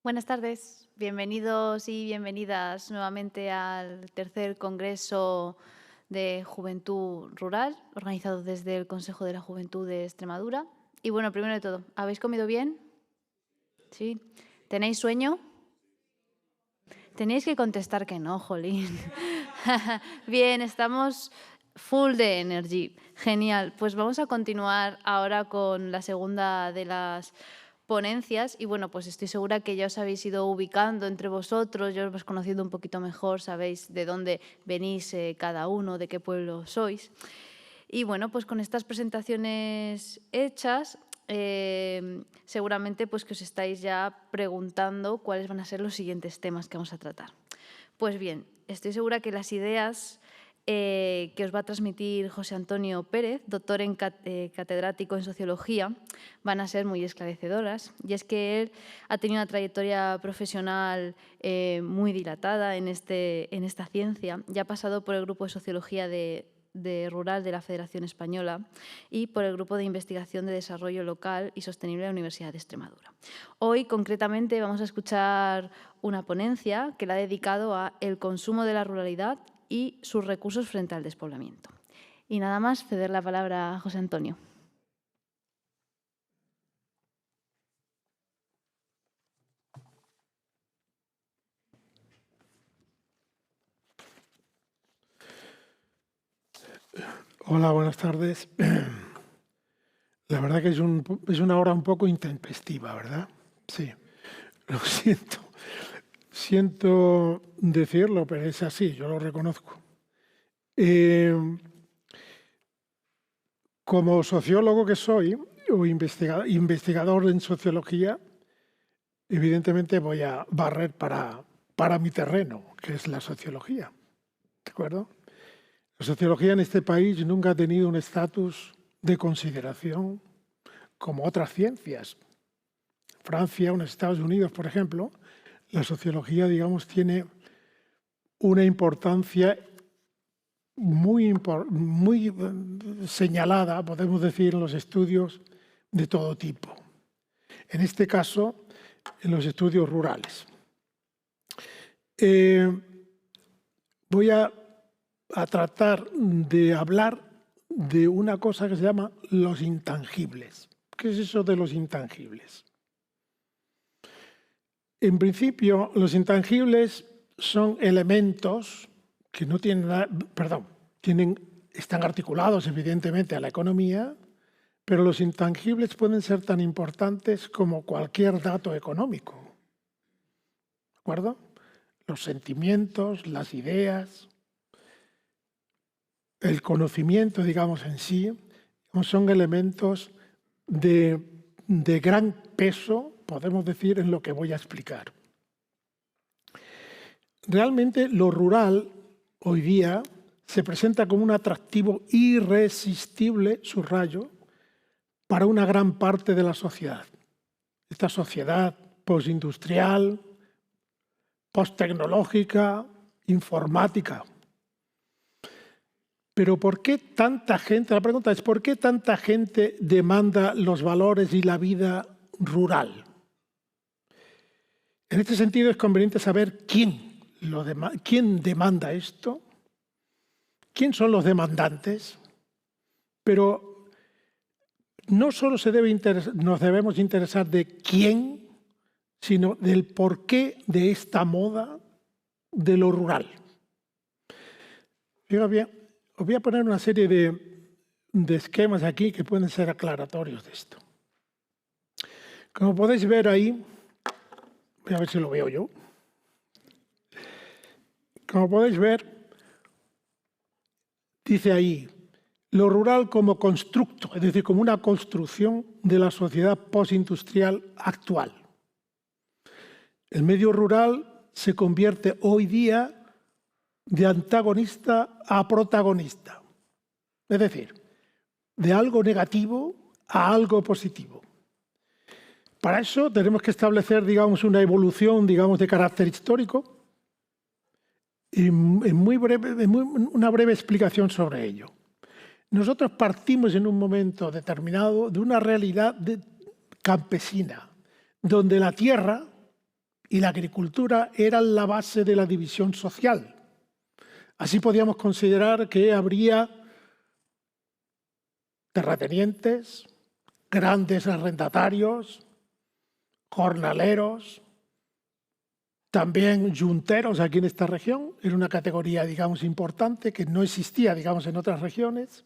Buenas tardes, bienvenidos y bienvenidas nuevamente al tercer Congreso de Juventud Rural, organizado desde el Consejo de la Juventud de Extremadura. Y bueno, primero de todo, ¿habéis comido bien? ¿Sí? ¿Tenéis sueño? Tenéis que contestar que no, jolín. Bien, estamos full de energy. Genial. Pues vamos a continuar ahora con la segunda de las ponencias y bueno, pues estoy segura que ya os habéis ido ubicando entre vosotros, yo os vais conociendo un poquito mejor, sabéis de dónde venís cada uno, de qué pueblo sois. Y bueno, pues con estas presentaciones hechas, seguramente pues que os estáis ya preguntando cuáles van a ser los siguientes temas que vamos a tratar. Pues bien, estoy segura que las ideas que os va a transmitir José Antonio Pérez, doctor en catedrático en Sociología, van a ser muy esclarecedoras. Y es que él ha tenido una trayectoria profesional muy dilatada en esta ciencia y ha pasado por el grupo de Sociología de Rural de la Federación Española y por el Grupo de Investigación de Desarrollo Local y Sostenible de la Universidad de Extremadura. Hoy, concretamente, vamos a escuchar una ponencia que la ha dedicado a el consumo de la ruralidad y sus recursos frente al despoblamiento. Y nada más, ceder la palabra a José Antonio. Hola, buenas tardes. La verdad que es una hora un poco intempestiva, ¿verdad? Sí, lo siento. Siento decirlo, pero es así, yo lo reconozco. Como sociólogo que soy, o investigador en sociología, evidentemente voy a barrer para mi terreno, que es la sociología. ¿De acuerdo? La sociología en este país nunca ha tenido un estatus de consideración como otras ciencias. Francia o en Estados Unidos, por ejemplo, la sociología, digamos, tiene una importancia muy señalada, podemos decir, en los estudios de todo tipo. En este caso, en los estudios rurales. Voy a tratar de hablar de una cosa que se llama los intangibles. ¿Qué es eso de los intangibles? En principio, los intangibles son elementos que no tienen, están articulados evidentemente a la economía, pero los intangibles pueden ser tan importantes como cualquier dato económico. ¿De acuerdo? Los sentimientos, las ideas, el conocimiento, digamos, en sí, son elementos de gran peso, podemos decir, en lo que voy a explicar. Realmente lo rural hoy día se presenta como un atractivo irresistible, subrayo, para una gran parte de la sociedad. Esta sociedad postindustrial, posttecnológica, informática. Pero ¿por qué tanta gente? La pregunta es, ¿por qué tanta gente demanda los valores y la vida rural? En este sentido es conveniente saber quién demanda esto, quién son los demandantes, pero no solo nos debemos interesar de quién, sino del porqué de esta moda de lo rural. Fíjate, os voy a poner una serie de esquemas aquí que pueden ser aclaratorios de esto. Como podéis ver ahí, voy a ver si lo veo yo. Como podéis ver, dice ahí, lo rural como constructo, es decir, como una construcción de la sociedad postindustrial actual. El medio rural se convierte hoy día de antagonista a protagonista. Es decir, de algo negativo a algo positivo. Para eso tenemos que establecer, digamos, una evolución, digamos, de carácter histórico y una breve explicación sobre ello. Nosotros partimos en un momento determinado de una realidad campesina, donde la tierra y la agricultura eran la base de la división social. Así podíamos considerar que habría terratenientes, grandes arrendatarios, jornaleros, también yunteros aquí en esta región. Era una categoría, digamos, importante que no existía, digamos, en otras regiones.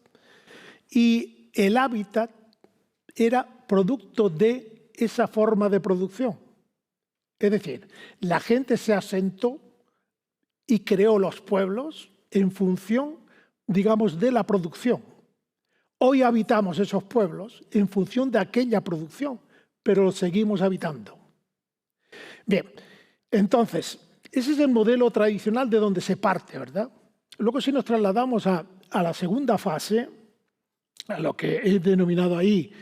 Y el hábitat era producto de esa forma de producción. Es decir, la gente se asentó y creó los pueblos en función, digamos, de la producción. Hoy habitamos esos pueblos en función de aquella producción, pero los seguimos habitando. Bien, entonces, ese es el modelo tradicional de donde se parte, ¿verdad? Luego, si nos trasladamos a la segunda fase, a lo que he denominado ahí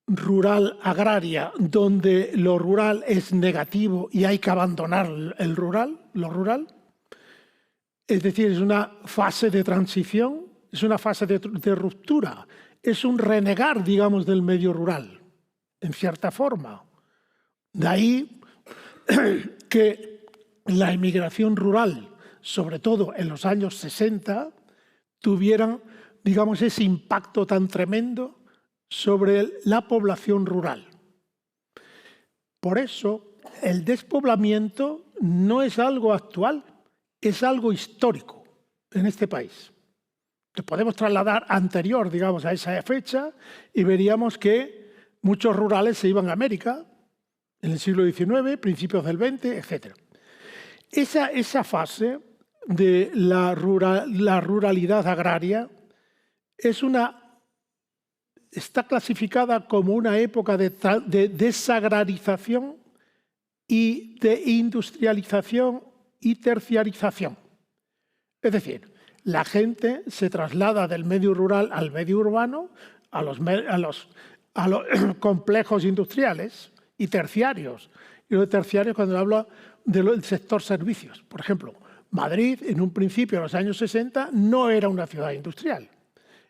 rural agraria, donde lo rural es negativo y hay que abandonar lo rural, es decir, es una fase de transición, es una fase de ruptura, es un renegar, digamos, del medio rural, en cierta forma. De ahí que la emigración rural, sobre todo en los años 60, tuvieran, digamos, ese impacto tan tremendo sobre la población rural. Por eso, el despoblamiento no es algo actual, es algo histórico en este país. Nos podemos trasladar anterior, digamos, a esa fecha y veríamos que muchos rurales se iban a América en el siglo XIX, principios del XX, etc. Esa fase de la ruralidad agraria está clasificada como una época de desagrarización y de industrialización y terciarización. Es decir, la gente se traslada del medio rural al medio urbano, a los complejos industriales y terciarios. Y lo de terciarios cuando hablo del sector servicios. Por ejemplo, Madrid, en un principio, en los años 60, no era una ciudad industrial,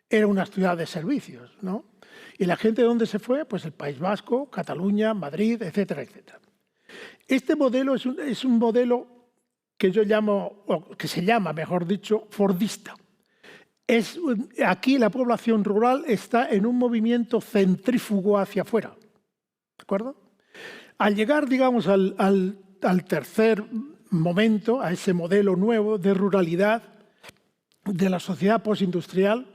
era una ciudad de servicios, ¿no? ¿Y la gente de dónde se fue? Pues el País Vasco, Cataluña, Madrid, etcétera, etcétera. Este modelo es un modelo que yo llamo, o que se llama, mejor dicho, fordista. Aquí la población rural está en un movimiento centrífugo hacia afuera. ¿De acuerdo? Al llegar, digamos, al tercer momento, a ese modelo nuevo de ruralidad de la sociedad postindustrial,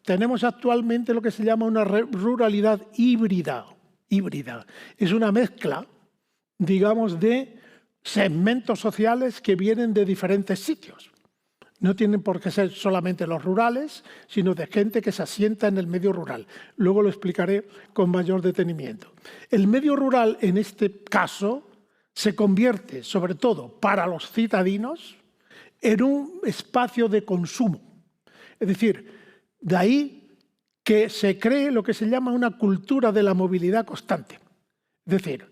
tenemos actualmente lo que se llama una ruralidad híbrida. Es una mezcla, digamos, de segmentos sociales que vienen de diferentes sitios. No tienen por qué ser solamente los rurales, sino de gente que se asienta en el medio rural. Luego lo explicaré con mayor detenimiento. El medio rural, en este caso, se convierte, sobre todo para los citadinos, en un espacio de consumo. Es decir, de ahí que se cree lo que se llama una cultura de la movilidad constante. Es decir,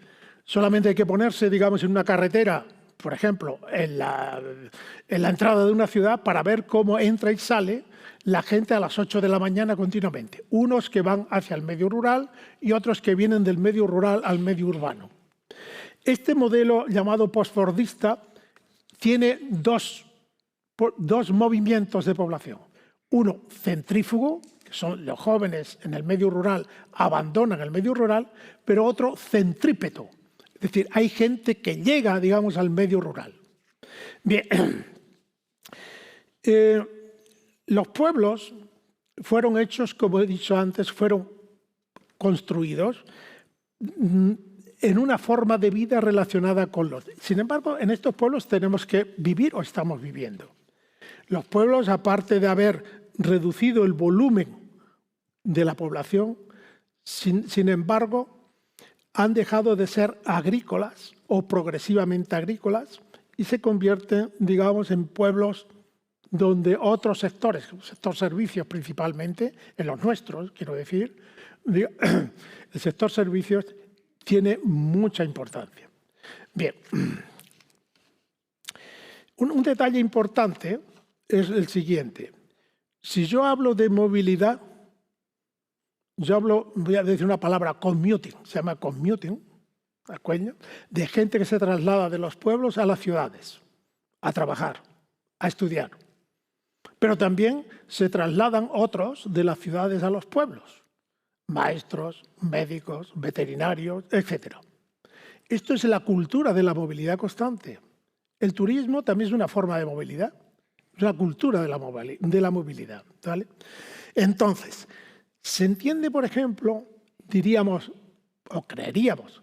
solamente hay que ponerse, digamos, en una carretera, por ejemplo, en la entrada de una ciudad para ver cómo entra y sale la gente a las 8 de la mañana continuamente. Unos que van hacia el medio rural y otros que vienen del medio rural al medio urbano. Este modelo llamado postfordista tiene dos movimientos de población. Uno centrífugo, que son los jóvenes en el medio rural, abandonan el medio rural, pero otro centrípeto. Es decir, hay gente que llega, digamos, al medio rural. Bien, los pueblos fueron hechos, como he dicho antes, fueron construidos en una forma de vida relacionada con los... Sin embargo, en estos pueblos tenemos que vivir o estamos viviendo. Los pueblos, aparte de haber reducido el volumen de la población, sin embargo, han dejado de ser agrícolas o progresivamente agrícolas y se convierten, digamos, en pueblos donde otros sectores, el sector servicios principalmente, en los nuestros, quiero decir, el sector servicios tiene mucha importancia. Bien, un detalle importante es el siguiente. Si yo hablo de movilidad, voy a decir una palabra, commuting, se llama commuting, ¿de acuerdo? De gente que se traslada de los pueblos a las ciudades, a trabajar, a estudiar. Pero también se trasladan otros de las ciudades a los pueblos, maestros, médicos, veterinarios, etc. Esto es la cultura de la movilidad constante. El turismo también es una forma de movilidad, es una cultura de la movilidad, ¿vale? Entonces, se entiende, por ejemplo, diríamos o creeríamos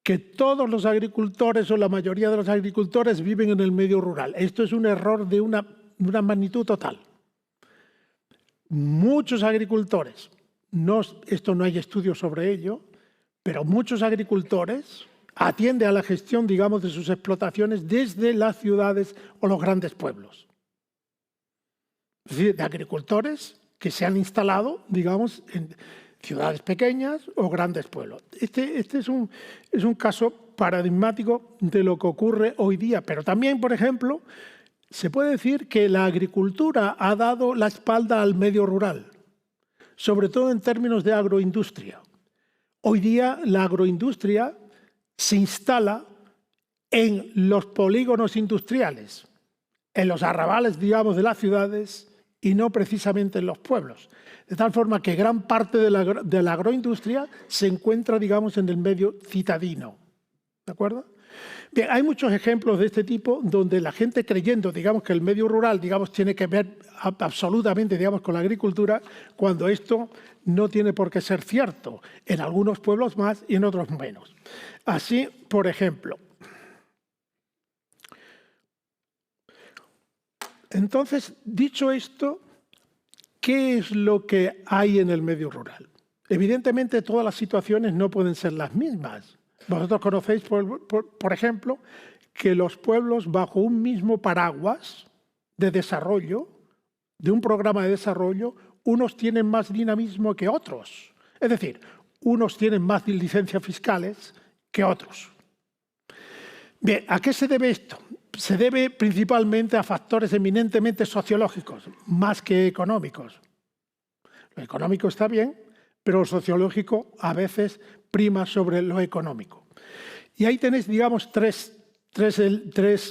que todos los agricultores o la mayoría de los agricultores viven en el medio rural. Esto es un error de una magnitud total. Muchos agricultores, esto no hay estudios sobre ello, pero muchos agricultores atienden a la gestión, digamos, de sus explotaciones desde las ciudades o los grandes pueblos. Es decir, de agricultores que se han instalado, digamos, en ciudades pequeñas o grandes pueblos. Este es un caso paradigmático de lo que ocurre hoy día, pero también, por ejemplo, se puede decir que la agricultura ha dado la espalda al medio rural, sobre todo en términos de agroindustria. Hoy día la agroindustria se instala en los polígonos industriales, en los arrabales, digamos, de las ciudades y no precisamente en los pueblos. De tal forma que gran parte de la agroindustria se encuentra, digamos, en el medio citadino. ¿De acuerdo? Bien, hay muchos ejemplos de este tipo donde la gente creyendo, digamos, que el medio rural, digamos, tiene que ver absolutamente, digamos, con la agricultura, cuando esto no tiene por qué ser cierto. En algunos pueblos más y en otros menos. Así, por ejemplo. Entonces, dicho esto, ¿qué es lo que hay en el medio rural? Evidentemente, todas las situaciones no pueden ser las mismas. Vosotros conocéis, por ejemplo, que los pueblos bajo un mismo paraguas de desarrollo, de un programa de desarrollo, unos tienen más dinamismo que otros. Es decir, unos tienen más licencias fiscales que otros. Bien, ¿a qué se debe esto? Se debe principalmente a factores eminentemente sociológicos, más que económicos. Lo económico está bien, pero lo sociológico a veces prima sobre lo económico. Y ahí tenéis, digamos, tres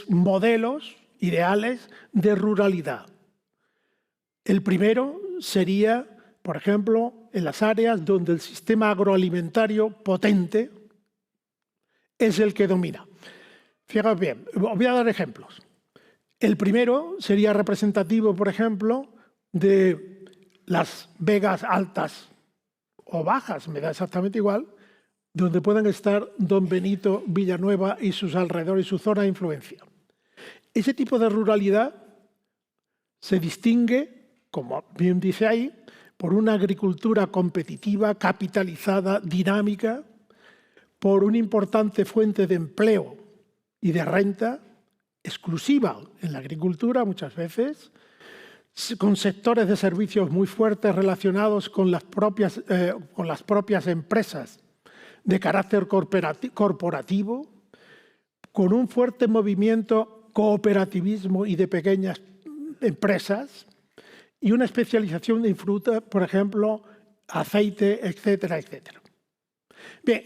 modelos ideales de ruralidad. El primero sería, por ejemplo, en las áreas donde el sistema agroalimentario potente es el que domina. Fijaos bien, os voy a dar ejemplos. El primero sería representativo, por ejemplo, de las vegas altas o bajas, me da exactamente igual, donde puedan estar Don Benito, Villanueva y sus alrededores y su zona de influencia. Ese tipo de ruralidad se distingue, como bien dice ahí, por una agricultura competitiva, capitalizada, dinámica, por una importante fuente de empleo y de renta exclusiva en la agricultura muchas veces, con sectores de servicios muy fuertes relacionados con las propias empresas de carácter corporativo, con un fuerte movimiento cooperativismo y de pequeñas empresas y una especialización en fruta, por ejemplo, aceite, etcétera, etcétera. Bien,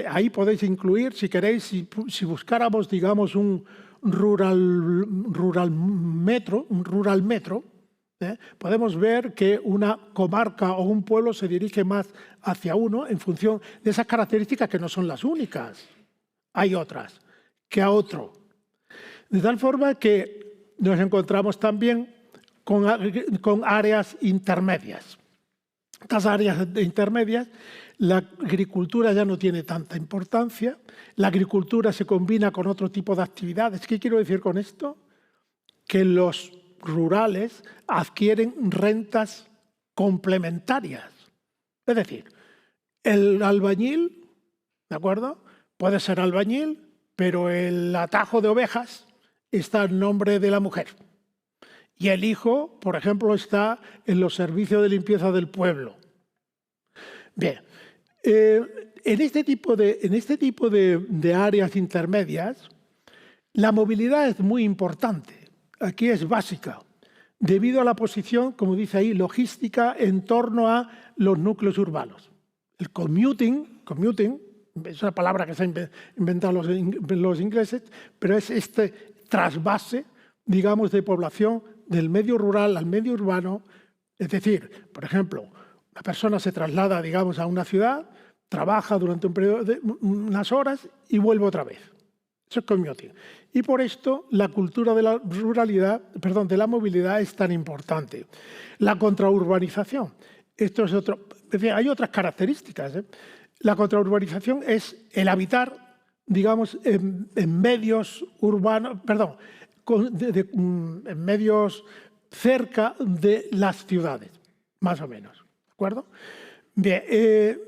ahí podéis incluir, si queréis, si buscáramos, digamos, un rural metro, podemos ver que una comarca o un pueblo se dirige más hacia uno en función de esas características que no son las únicas. Hay otras que a otro. De tal forma que nos encontramos también con áreas intermedias. Estas áreas intermedias, la agricultura ya no tiene tanta importancia, la agricultura se combina con otro tipo de actividades. ¿Qué quiero decir con esto? Que los rurales adquieren rentas complementarias. Es decir, el albañil, ¿de acuerdo? Puede ser albañil, pero el atajo de ovejas está en nombre de la mujer. Y el hijo, por ejemplo, está en los servicios de limpieza del pueblo. Bien, en este tipo de áreas intermedias, la movilidad es muy importante. Aquí es básica, debido a la posición, como dice ahí, logística en torno a los núcleos urbanos. El commuting es una palabra que se han inventado los ingleses, pero es este trasvase, digamos, de población del medio rural al medio urbano. Es decir, por ejemplo, una persona se traslada, digamos, a una ciudad, trabaja durante un periodo de unas horas y vuelve otra vez. Eso es commuting. Y por esto la cultura de la ruralidad, perdón, de la movilidad es tan importante. La contraurbanización. Esto es otro. Es decir, hay otras características. La contraurbanización es el habitar, digamos, en medios urbanos, perdón, en medios cerca de las ciudades, más o menos. ¿De acuerdo? Bien,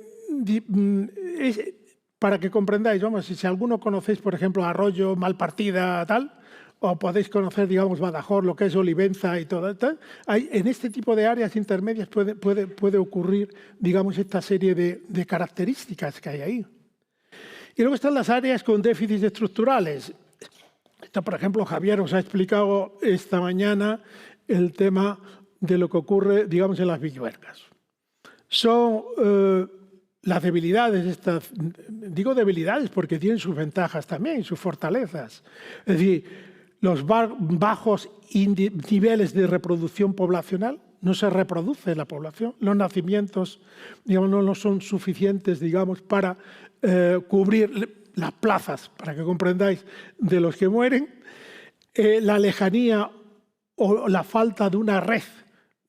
para que comprendáis, vamos, si alguno conocéis, por ejemplo, Arroyo, Malpartida, tal, o podéis conocer, digamos, Badajoz, lo que es Olivenza y todo, tal, en este tipo de áreas intermedias puede ocurrir, digamos, esta serie de características que hay ahí. Y luego están las áreas con déficits estructurales. Esto, por ejemplo, Javier os ha explicado esta mañana el tema de lo que ocurre, digamos, en las villuercas. Son las debilidades, digo debilidades porque tienen sus ventajas también, sus fortalezas. Es decir, los bajos niveles de reproducción poblacional, no se reproduce la población, los nacimientos, digamos, no son suficientes, digamos, para cubrir las plazas, para que comprendáis, de los que mueren, la lejanía o la falta de una red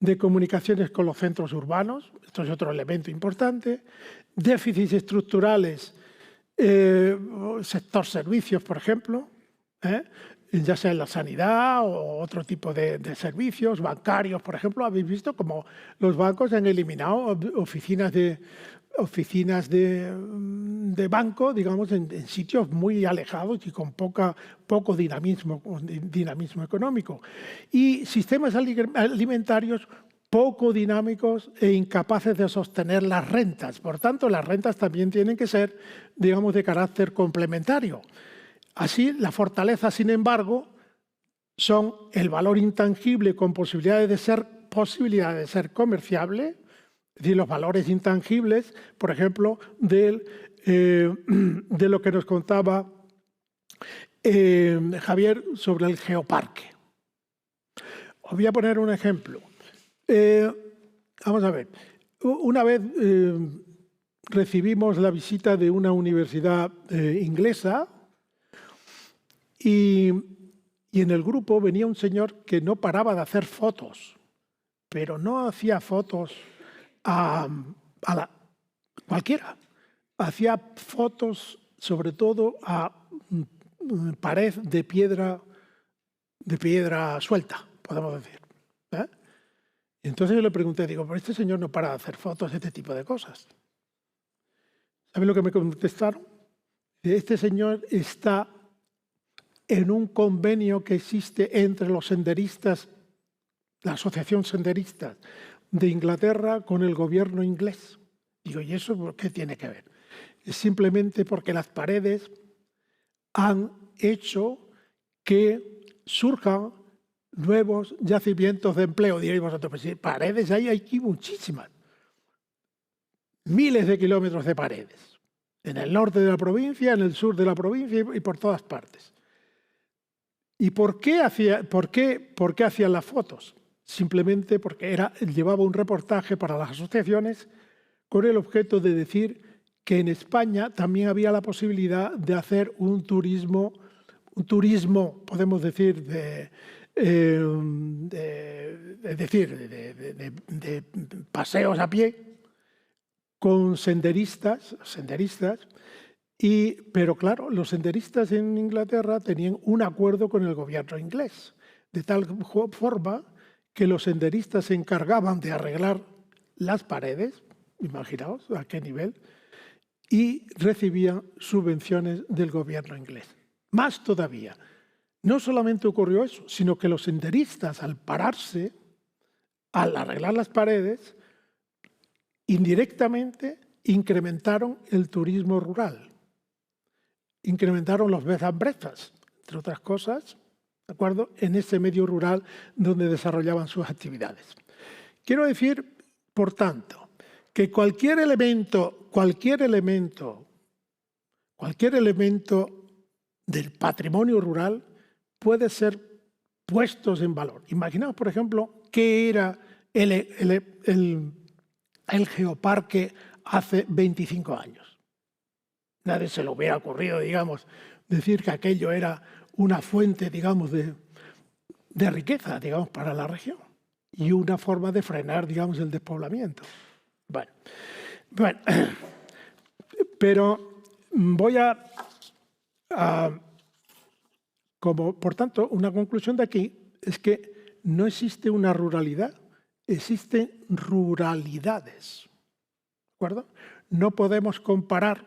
de comunicaciones con los centros urbanos, esto es otro elemento importante, déficits estructurales, sector servicios, por ejemplo, ya sea en la sanidad o otro tipo de servicios, bancarios, por ejemplo, habéis visto como los bancos han eliminado oficinas de banco, digamos, en sitios muy alejados y con poco dinamismo económico. Y sistemas alimentarios poco dinámicos e incapaces de sostener las rentas. Por tanto, las rentas también tienen que ser, digamos, de carácter complementario. Así, la fortaleza, sin embargo, son el valor intangible con posibilidades de ser comerciable, es decir, los valores intangibles, por ejemplo, de lo que nos contaba Javier sobre el geoparque. Os voy a poner un ejemplo. Vamos a ver. Una vez recibimos la visita de una universidad inglesa y en el grupo venía un señor que no paraba de hacer fotos, pero no hacía fotos a cualquiera. Hacía fotos sobre todo a pared de piedra suelta, podemos decir. Entonces yo le pregunté, digo, pero este señor no para de hacer fotos de este tipo de cosas. ¿Saben lo que me contestaron? Este señor está en un convenio que existe entre los senderistas, la Asociación Senderistas de Inglaterra con el gobierno inglés. Digo, ¿y eso qué tiene que ver? Es simplemente porque las paredes han hecho que surjan nuevos yacimientos de empleo. Diréis vosotros, pues paredes hay aquí muchísimas. Miles de kilómetros de paredes. En el norte de la provincia, en el sur de la provincia y por todas partes. ¿Y por qué hacían las fotos? Simplemente porque llevaba un reportaje para las asociaciones con el objeto de decir que en España también había la posibilidad de hacer un turismo, podemos decir, de paseos a pie con senderistas, pero claro, los senderistas en Inglaterra tenían un acuerdo con el gobierno inglés, de tal forma que los senderistas se encargaban de arreglar las paredes, imaginaos a qué nivel, y recibían subvenciones del gobierno inglés. Más todavía, no solamente ocurrió eso, sino que los senderistas, al pararse, al arreglar las paredes, indirectamente incrementaron el turismo rural, incrementaron los bed and breakfast, entre otras cosas, ¿de acuerdo?, en ese medio rural donde desarrollaban sus actividades. Quiero decir, por tanto, que cualquier elemento cualquier elemento del patrimonio rural puede ser puestos en valor. Imaginaos, por ejemplo, qué era el geoparque hace 25 años. Nadie se le hubiera ocurrido, digamos, decir que aquello era una fuente, digamos, de riqueza, digamos, para la región y una forma de frenar, digamos, el despoblamiento. Bueno, pero voy por tanto, una conclusión de aquí es que no existe una ruralidad, existen ruralidades. ¿De acuerdo? No podemos comparar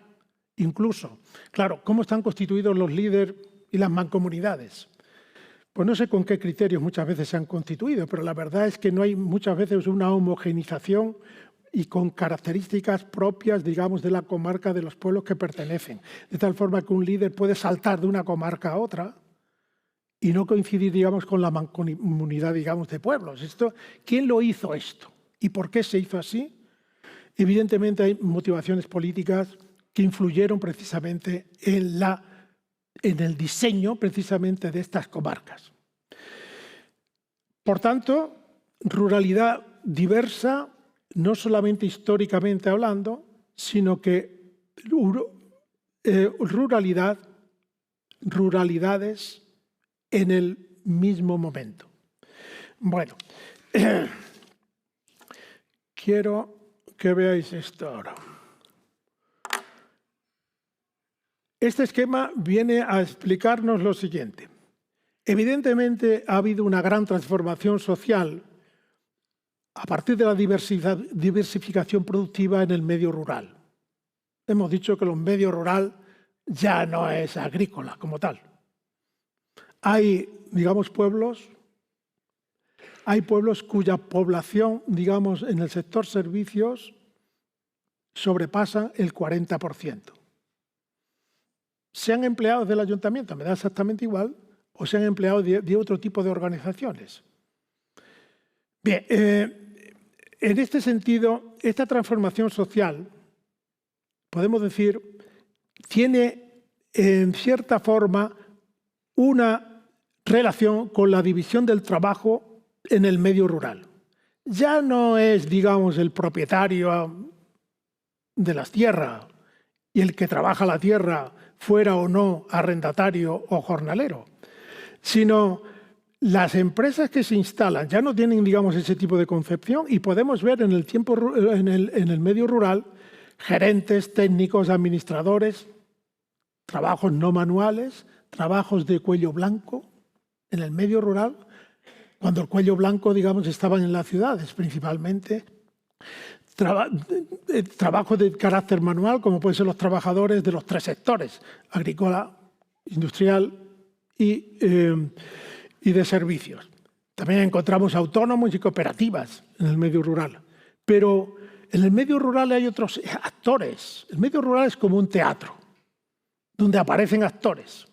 incluso, claro, cómo están constituidos los líderes y las mancomunidades. Pues no sé con qué criterios muchas veces se han constituido, pero la verdad es que no hay muchas veces una homogenización y con características propias, digamos, de la comarca de los pueblos que pertenecen. De tal forma que un líder puede saltar de una comarca a otra y no coincidir, digamos, con la mancomunidad, digamos, de pueblos. ¿Quién lo hizo esto? ¿Y por qué se hizo así? Evidentemente hay motivaciones políticas que influyeron precisamente en el diseño precisamente de estas comarcas. Por tanto, ruralidad diversa, no solamente históricamente hablando, sino que ruralidades en el mismo momento. Bueno, quiero que veáis esto ahora. Este esquema viene a explicarnos lo siguiente. Evidentemente ha habido una gran transformación social a partir de la diversificación productiva en el medio rural. Hemos dicho que el medio rural ya no es agrícola como tal. Hay, digamos, pueblos cuya población, digamos, en el sector servicios sobrepasa el 40%. Sean empleados del ayuntamiento, me da exactamente igual, o sean empleados de otro tipo de organizaciones. Bien, en este sentido, esta transformación social, podemos decir, tiene en cierta forma una relación con la división del trabajo en el medio rural. Ya no es, digamos, el propietario de las tierras y el que trabaja la tierra fuera o no arrendatario o jornalero, sino las empresas que se instalan ya no tienen, digamos, ese tipo de concepción y podemos ver en el medio rural gerentes, técnicos, administradores, trabajos no manuales, trabajos de cuello blanco en el medio rural, cuando el cuello blanco, digamos, estaban en las ciudades principalmente. Trabajo de carácter manual, como pueden ser los trabajadores de los tres sectores, agrícola, industrial y de servicios. También encontramos autónomos y cooperativas en el medio rural. Pero en el medio rural hay otros actores. El medio rural es como un teatro, donde aparecen actores,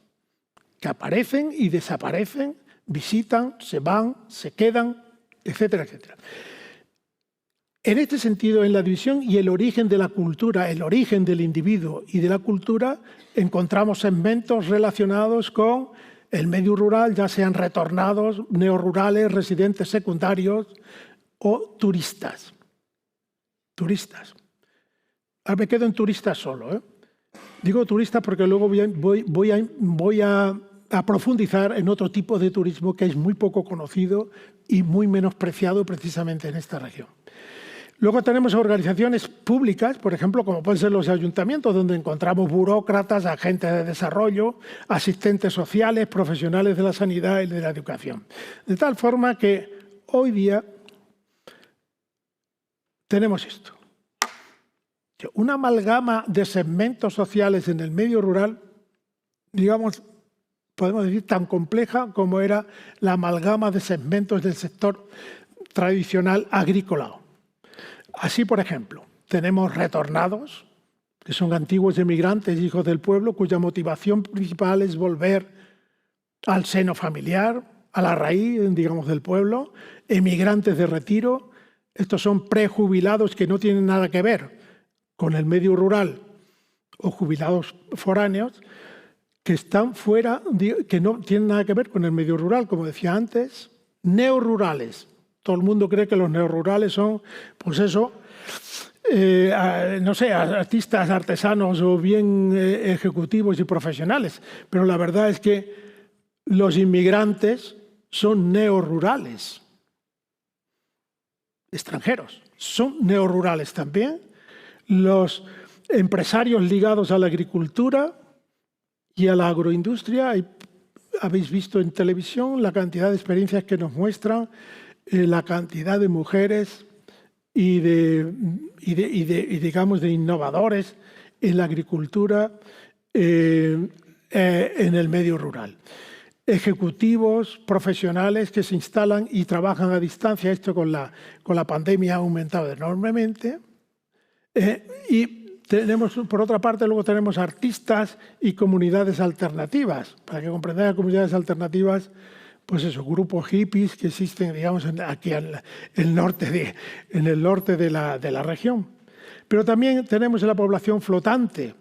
que aparecen y desaparecen, visitan, se van, se quedan, etcétera, etcétera. En este sentido, en la división y el origen de la cultura, el origen del individuo y de la cultura, encontramos segmentos relacionados con el medio rural, ya sean retornados, neorurales, residentes secundarios o turistas. Turistas. Ahora me quedo en turistas solo, ¿eh? Digo turistas porque luego voy a profundizar en otro tipo de turismo que es muy poco conocido y muy menospreciado precisamente en esta región. Luego tenemos organizaciones públicas, por ejemplo, como pueden ser los ayuntamientos, donde encontramos burócratas, agentes de desarrollo, asistentes sociales, profesionales de la sanidad y de la educación. De tal forma que hoy día tenemos esto. Una amalgama de segmentos sociales en el medio rural, digamos, podemos decir tan compleja como era la amalgama de segmentos del sector tradicional agrícola. Así, por ejemplo, tenemos retornados, que son antiguos emigrantes, hijos del pueblo, cuya motivación principal es volver al seno familiar, a la raíz, digamos, del pueblo, emigrantes de retiro. Estos son prejubilados que no tienen nada que ver con el medio rural o jubilados foráneos que están fuera, que no tienen nada que ver con el medio rural, como decía antes, neorurales. Todo el mundo cree que los neorurales son, pues eso, no sé, artistas, artesanos o bien ejecutivos y profesionales. Pero la verdad es que los inmigrantes son neorurales. Extranjeros son neorurales también. Los empresarios ligados a la agricultura y a la agroindustria, habéis visto en televisión la cantidad de experiencias que nos muestran, la cantidad de mujeres y digamos de innovadores en la agricultura, en el medio rural. Ejecutivos, profesionales que se instalan y trabajan a distancia. Esto con la pandemia ha aumentado enormemente. Y tenemos, por otra parte, luego tenemos artistas y comunidades alternativas. Para que comprendáis, comunidades alternativas, pues esos grupos hippies que existen, digamos, aquí en el norte de la región. Pero también tenemos la población flotante.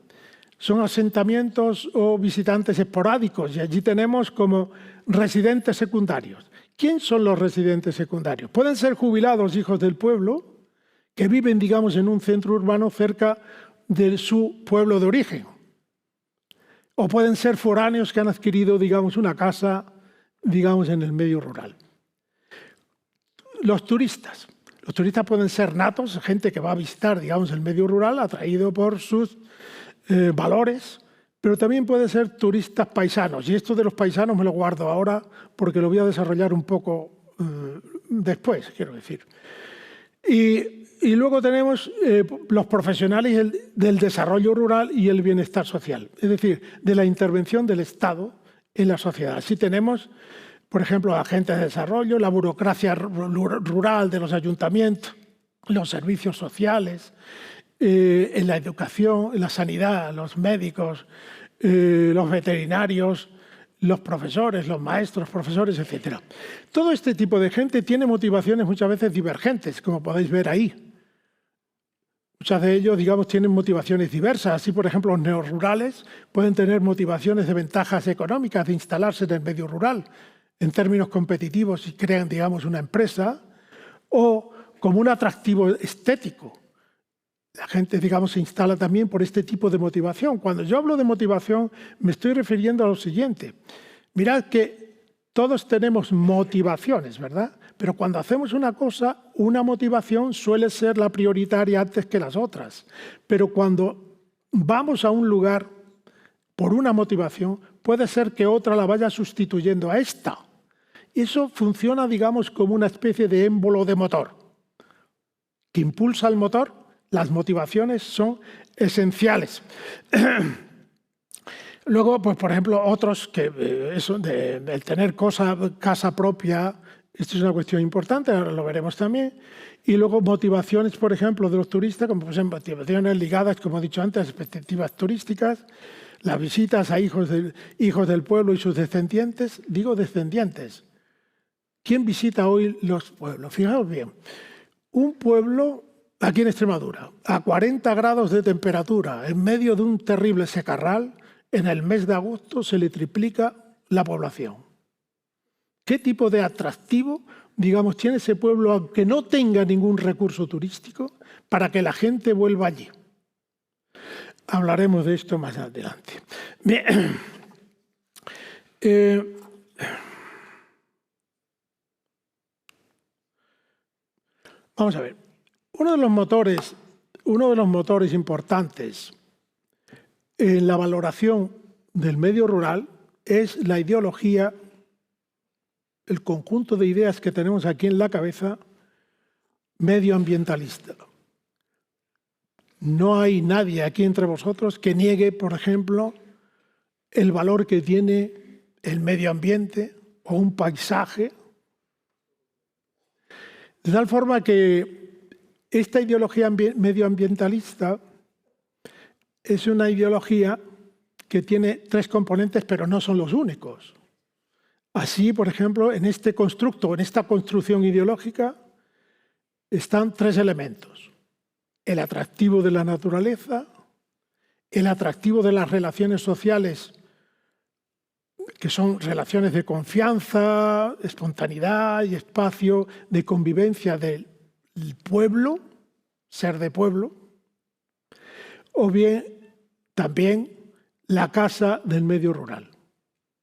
Son asentamientos o visitantes esporádicos, y allí tenemos como residentes secundarios. ¿Quién son los residentes secundarios? Pueden ser jubilados, hijos del pueblo, que viven, digamos, en un centro urbano cerca de su pueblo de origen. O pueden ser foráneos que han adquirido, digamos, una casa, digamos, en el medio rural. Los turistas. Los turistas pueden ser natos, gente que va a visitar, digamos, el medio rural, atraído por sus valores, pero también pueden ser turistas paisanos. Y esto de los paisanos me lo guardo ahora porque lo voy a desarrollar un poco después, quiero decir. Y luego tenemos los profesionales del desarrollo rural y el bienestar social, es decir, de la intervención del Estado en la sociedad. Así tenemos, por ejemplo, agentes de desarrollo, la burocracia rural de los ayuntamientos, los servicios sociales, en la educación, en la sanidad, los médicos, los veterinarios, los profesores, los maestros, profesores, etc. Todo este tipo de gente tiene motivaciones muchas veces divergentes, como podéis ver ahí. Muchas de ellos, digamos, tienen motivaciones diversas. Así, por ejemplo, los neorurales pueden tener motivaciones de ventajas económicas de instalarse en el medio rural en términos competitivos y crean, digamos, una empresa, o como un atractivo estético. La gente, digamos, se instala también por este tipo de motivación. Cuando yo hablo de motivación, me estoy refiriendo a lo siguiente. Mirad que todos tenemos motivaciones, ¿verdad? Pero cuando hacemos una cosa, una motivación suele ser la prioritaria antes que las otras. Pero cuando vamos a un lugar por una motivación, puede ser que otra la vaya sustituyendo a esta. Eso funciona, digamos, como una especie de émbolo de motor que impulsa el motor. Las motivaciones son esenciales. Luego, pues, por ejemplo, otros que eso del tener casa propia, esto es una cuestión importante, ahora lo veremos también. Y luego motivaciones, por ejemplo, de los turistas, como por ejemplo, motivaciones ligadas, como he dicho antes, a expectativas turísticas, las visitas a hijos del pueblo y sus descendientes. Digo descendientes. ¿Quién visita hoy los pueblos? Fijaos bien, un pueblo aquí en Extremadura, a 40 grados de temperatura, en medio de un terrible secarral, en el mes de agosto se le triplica la población. ¿Qué tipo de atractivo, digamos, tiene ese pueblo, aunque no tenga ningún recurso turístico, para que la gente vuelva allí? Hablaremos de esto más adelante. Bien. Vamos a ver. Uno de los motores importantes en la valoración del medio rural es la ideología, el conjunto de ideas que tenemos aquí en la cabeza medioambientalista. No hay nadie aquí entre vosotros que niegue, por ejemplo, el valor que tiene el medio ambiente o un paisaje. De tal forma que esta ideología medioambientalista es una ideología que tiene tres componentes, pero no son los únicos. Así, por ejemplo, en este constructo, en esta construcción ideológica, están tres elementos. El atractivo de la naturaleza, el atractivo de las relaciones sociales, que son relaciones de confianza, espontaneidad y espacio de convivencia del pueblo, ser de pueblo, o bien también la casa del medio rural.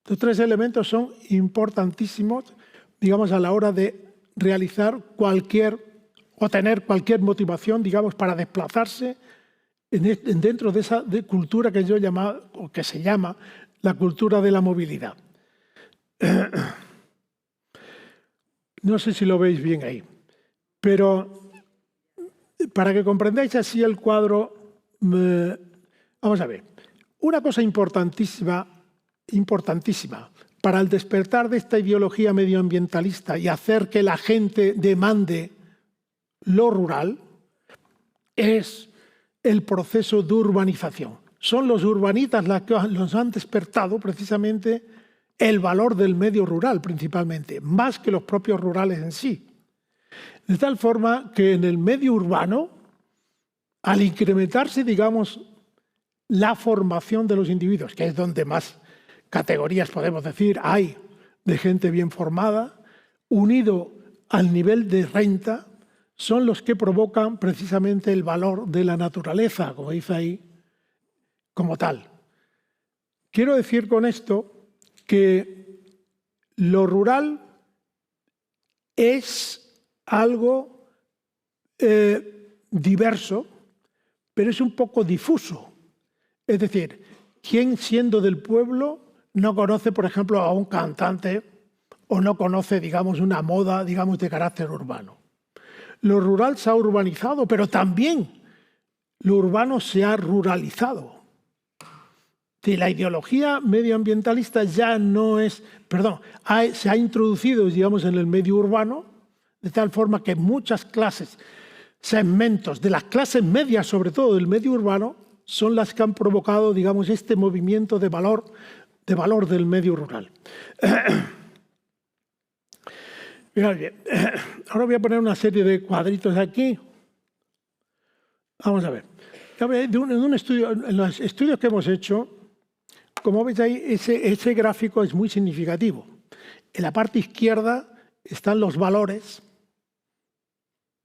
Estos tres elementos son importantísimos, digamos, a la hora de realizar o tener cualquier motivación, digamos, para desplazarse dentro de esa cultura que yo llamaba, o que se llama, la cultura de la movilidad. No sé si lo veis bien ahí, pero para que comprendáis así el cuadro, vamos a ver. Una cosa importantísima para el despertar de esta ideología medioambientalista y hacer que la gente demande lo rural es el proceso de urbanización. Son los urbanistas los que nos han despertado precisamente el valor del medio rural principalmente, más que los propios rurales en sí. De tal forma que en el medio urbano, al incrementarse, digamos, la formación de los individuos, que es donde más categorías, podemos decir, hay de gente bien formada, unido al nivel de renta, son los que provocan precisamente el valor de la naturaleza, como dice ahí, como tal. Quiero decir con esto que lo rural es algo diverso, pero es un poco difuso. Es decir, ¿quién siendo del pueblo no conoce, por ejemplo, a un cantante o no conoce, digamos, una moda, digamos, de carácter urbano? Lo rural se ha urbanizado, pero también lo urbano se ha ruralizado. Si la ideología medioambientalista ya no es, se ha introducido, digamos, en el medio urbano, de tal forma que muchas clases, segmentos de las clases medias, sobre todo del medio urbano, son las que han provocado, digamos, este movimiento de valor del medio rural. Mirad bien, ahora voy a poner una serie de cuadritos aquí. Vamos a ver. En los estudios que hemos hecho, como veis ahí, ese gráfico es muy significativo. En la parte izquierda están los valores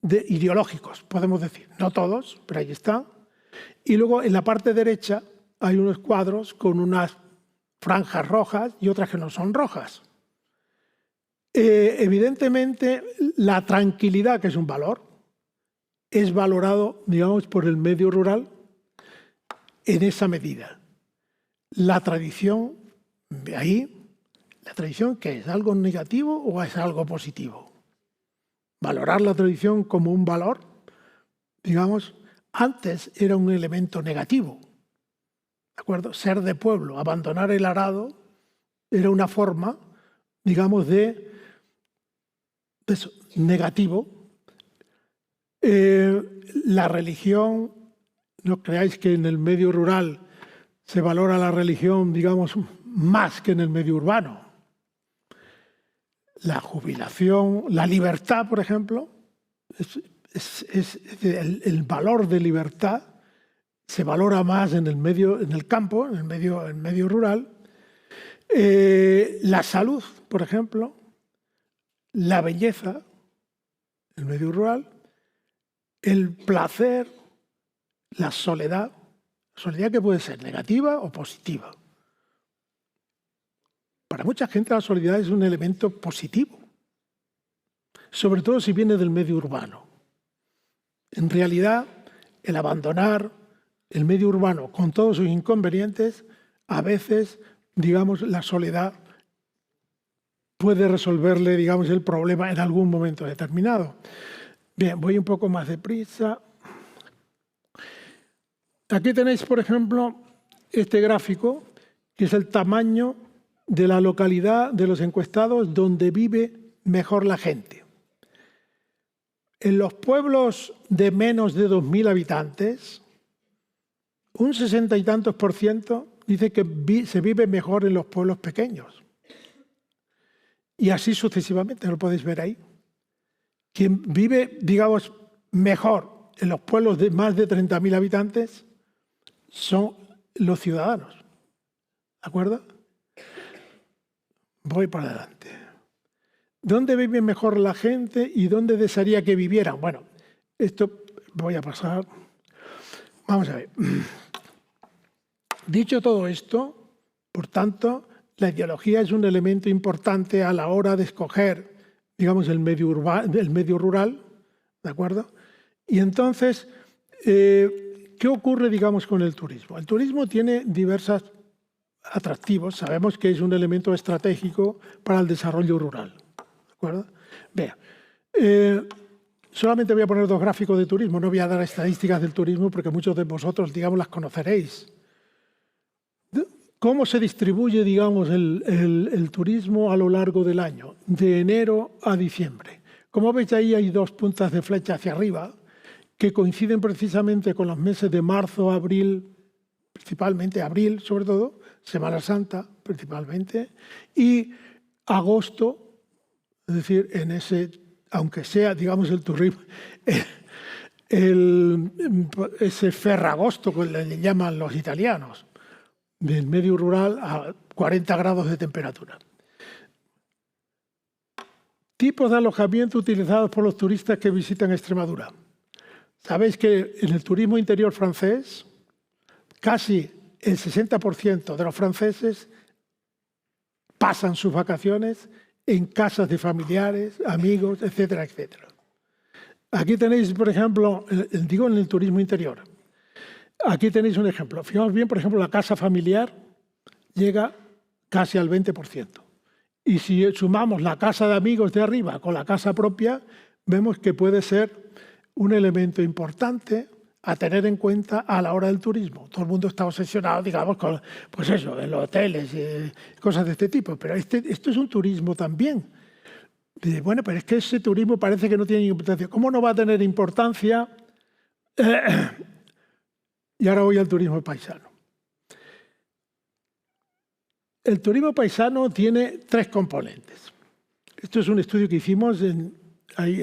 ideológicos, podemos decir. No todos, pero ahí están. Y luego en la parte derecha hay unos cuadros con unas franjas rojas y otras que no son rojas. Evidentemente, la tranquilidad, que es un valor, es valorado, digamos, por el medio rural en esa medida. La tradición, ahí, la tradición, ¿qué es? ¿Algo negativo o es algo positivo? Valorar la tradición como un valor, digamos, antes era un elemento negativo. ¿De acuerdo? Ser de pueblo, abandonar el arado, era una forma, digamos, de eso, negativo. La religión, no creáis que en el medio rural se valora la religión, digamos, más que en el medio urbano. La jubilación, la libertad, por ejemplo, el valor de libertad se valora más en el campo, en el medio rural. La salud, por ejemplo, la belleza, el medio rural, el placer, la soledad que puede ser negativa o positiva. Para mucha gente la soledad es un elemento positivo, sobre todo si viene del medio urbano. En realidad, el abandonar el medio urbano con todos sus inconvenientes, a veces, digamos, la soledad puede resolverle, digamos, el problema en algún momento determinado. Bien, voy un poco más deprisa. Aquí tenéis, por ejemplo, este gráfico, que es el tamaño de la localidad de los encuestados donde vive mejor la gente. En los pueblos de menos de 2.000 habitantes, un 60 y tantos % dice que se vive mejor en los pueblos pequeños. Y así sucesivamente, lo podéis ver ahí. Quien vive, digamos, mejor en los pueblos de más de 30.000 habitantes son los ciudadanos. ¿De acuerdo? Voy para adelante. ¿Dónde vive mejor la gente y dónde desearía que vivieran? Bueno, esto voy a pasar. Vamos a ver. Dicho todo esto, por tanto, la ideología es un elemento importante a la hora de escoger, digamos, el medio rural, ¿de acuerdo? Y entonces, ¿qué ocurre, digamos, con el turismo? El turismo tiene diversos atractivos. Sabemos que es un elemento estratégico para el desarrollo rural, ¿de acuerdo? Vea, solamente voy a poner 2 gráficos de turismo, no voy a dar estadísticas del turismo porque muchos de vosotros, digamos, las conoceréis. ¿Cómo se distribuye, digamos, el turismo a lo largo del año? De enero a diciembre. Como veis, ahí hay 2 puntas de flecha hacia arriba que coinciden precisamente con los meses de marzo, abril, principalmente abril, sobre todo, Semana Santa, principalmente, y agosto, es decir, en ese, aunque sea, digamos, el turismo, ese ferragosto que le llaman los italianos, del medio rural a 40 grados de temperatura. Tipos de alojamiento utilizados por los turistas que visitan Extremadura. Sabéis que en el turismo interior francés, casi el 60% de los franceses pasan sus vacaciones en casas de familiares, amigos, etcétera, etcétera. Aquí tenéis, por ejemplo, digo en el turismo interior, aquí tenéis un ejemplo. Fijaos bien, por ejemplo, la casa familiar llega casi al 20%. Y si sumamos la casa de amigos de arriba con la casa propia, vemos que puede ser un elemento importante a tener en cuenta a la hora del turismo. Todo el mundo está obsesionado, digamos, con, pues eso, en los hoteles, cosas de este tipo. Pero esto es un turismo también. Bueno, pero es que ese turismo parece que no tiene importancia. ¿Cómo no va a tener importancia? Y ahora voy al turismo paisano. El turismo paisano tiene 3 componentes. Esto es un estudio que hicimos,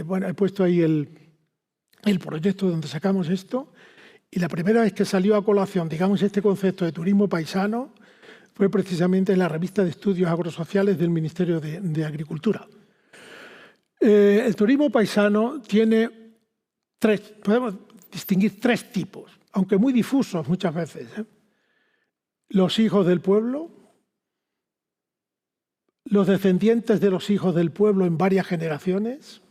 bueno, he puesto ahí el proyecto donde sacamos esto, y la primera vez que salió a colación, digamos, este concepto de turismo paisano fue precisamente en la revista de estudios agrosociales del Ministerio de Agricultura. El turismo paisano tiene podemos distinguir 3 tipos, aunque muy difusos muchas veces. Los hijos del pueblo, los descendientes de los hijos del pueblo en varias generaciones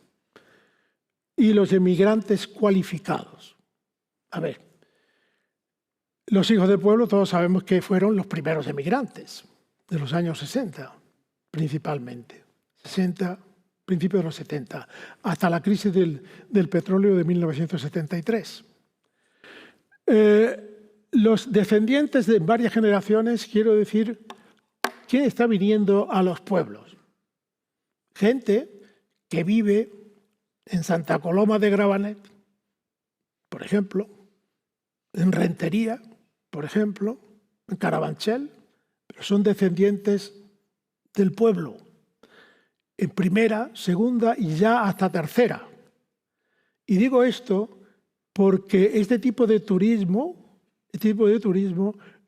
y los emigrantes cualificados. A ver, los hijos del pueblo todos sabemos que fueron los primeros emigrantes de los años 60, principalmente. 60, principios de los 70, hasta la crisis del petróleo de 1973. Los descendientes de varias generaciones, quiero decir, ¿quién está viniendo a los pueblos? Gente que vive en Santa Coloma de Gravanet, por ejemplo, en Rentería, por ejemplo, en Carabanchel, pero son descendientes del pueblo, en primera, segunda y ya hasta tercera. Y digo esto porque este tipo de turismo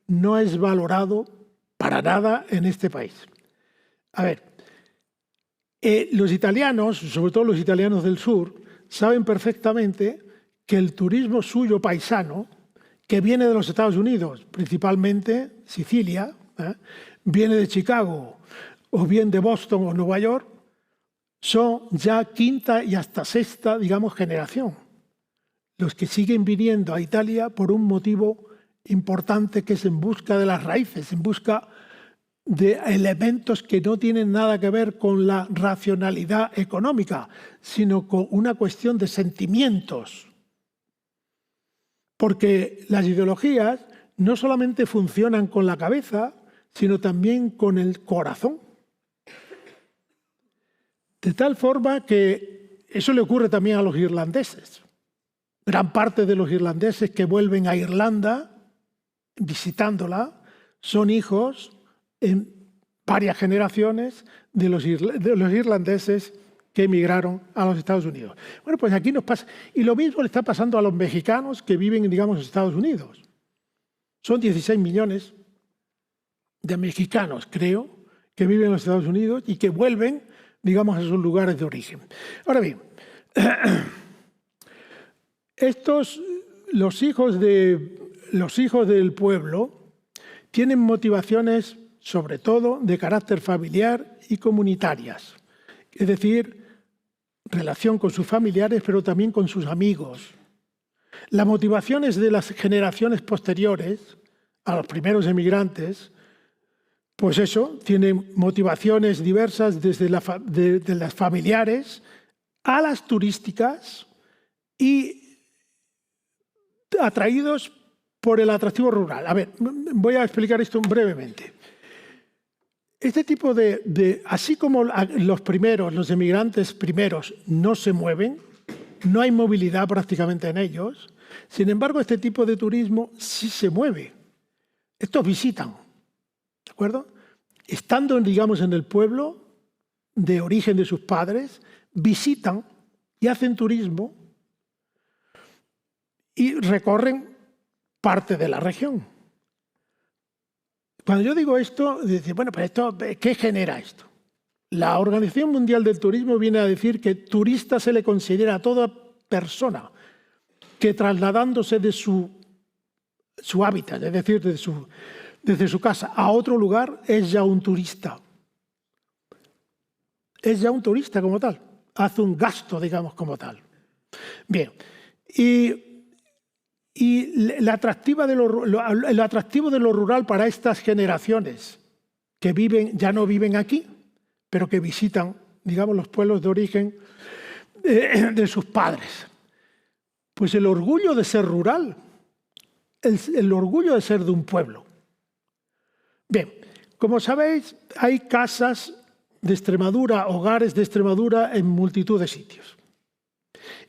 no es valorado para nada en este país. A ver, los italianos, sobre todo los italianos del sur, saben perfectamente que el turismo suyo paisano, que viene de los Estados Unidos, principalmente Sicilia, viene de Chicago o bien de Boston o Nueva York, son ya 5ª y hasta 6ª, digamos, generación. Los que siguen viniendo a Italia por un motivo importante que es en busca de las raíces, en busca de elementos que no tienen nada que ver con la racionalidad económica, sino con una cuestión de sentimientos. Porque las ideologías no solamente funcionan con la cabeza, sino también con el corazón. De tal forma que eso le ocurre también a los irlandeses. Gran parte de los irlandeses que vuelven a Irlanda, visitándola, son hijos en varias generaciones de los irlandeses que emigraron a los Estados Unidos. Bueno, pues aquí nos pasa. Y lo mismo le está pasando a los mexicanos que viven, digamos, en Estados Unidos. Son 16 millones de mexicanos, creo, que viven en los Estados Unidos y que vuelven, digamos, a sus lugares de origen. Ahora bien, los hijos del pueblo tienen motivaciones, sobre todo, de carácter familiar y comunitarias. Es decir, relación con sus familiares, pero también con sus amigos. Las motivaciones de las generaciones posteriores a los primeros emigrantes, pues eso, tienen motivaciones diversas desde de las familiares a las turísticas y atraídos por el atractivo rural. A ver, voy a explicar esto brevemente. Este tipo así como los emigrantes primeros no se mueven, no hay movilidad prácticamente en ellos, sin embargo, este tipo de turismo sí se mueve. Estos visitan, ¿de acuerdo? Estando, digamos, en el pueblo de origen de sus padres, visitan y hacen turismo y recorren parte de la región. Cuando yo digo esto, dice, bueno, pero ¿qué genera esto? La Organización Mundial del Turismo viene a decir que turista se le considera a toda persona que trasladándose de su hábitat, es decir, desde su casa a otro lugar, es ya un turista. Es ya un turista como tal. Hace un gasto, digamos, como tal. Bien. Y el atractivo de lo rural para estas generaciones que ya no viven aquí, pero que visitan, digamos, los pueblos de origen de sus padres. Pues el orgullo de ser rural, el orgullo de ser de un pueblo. Bien, como sabéis, hay casas de Extremadura, hogares de Extremadura en multitud de sitios.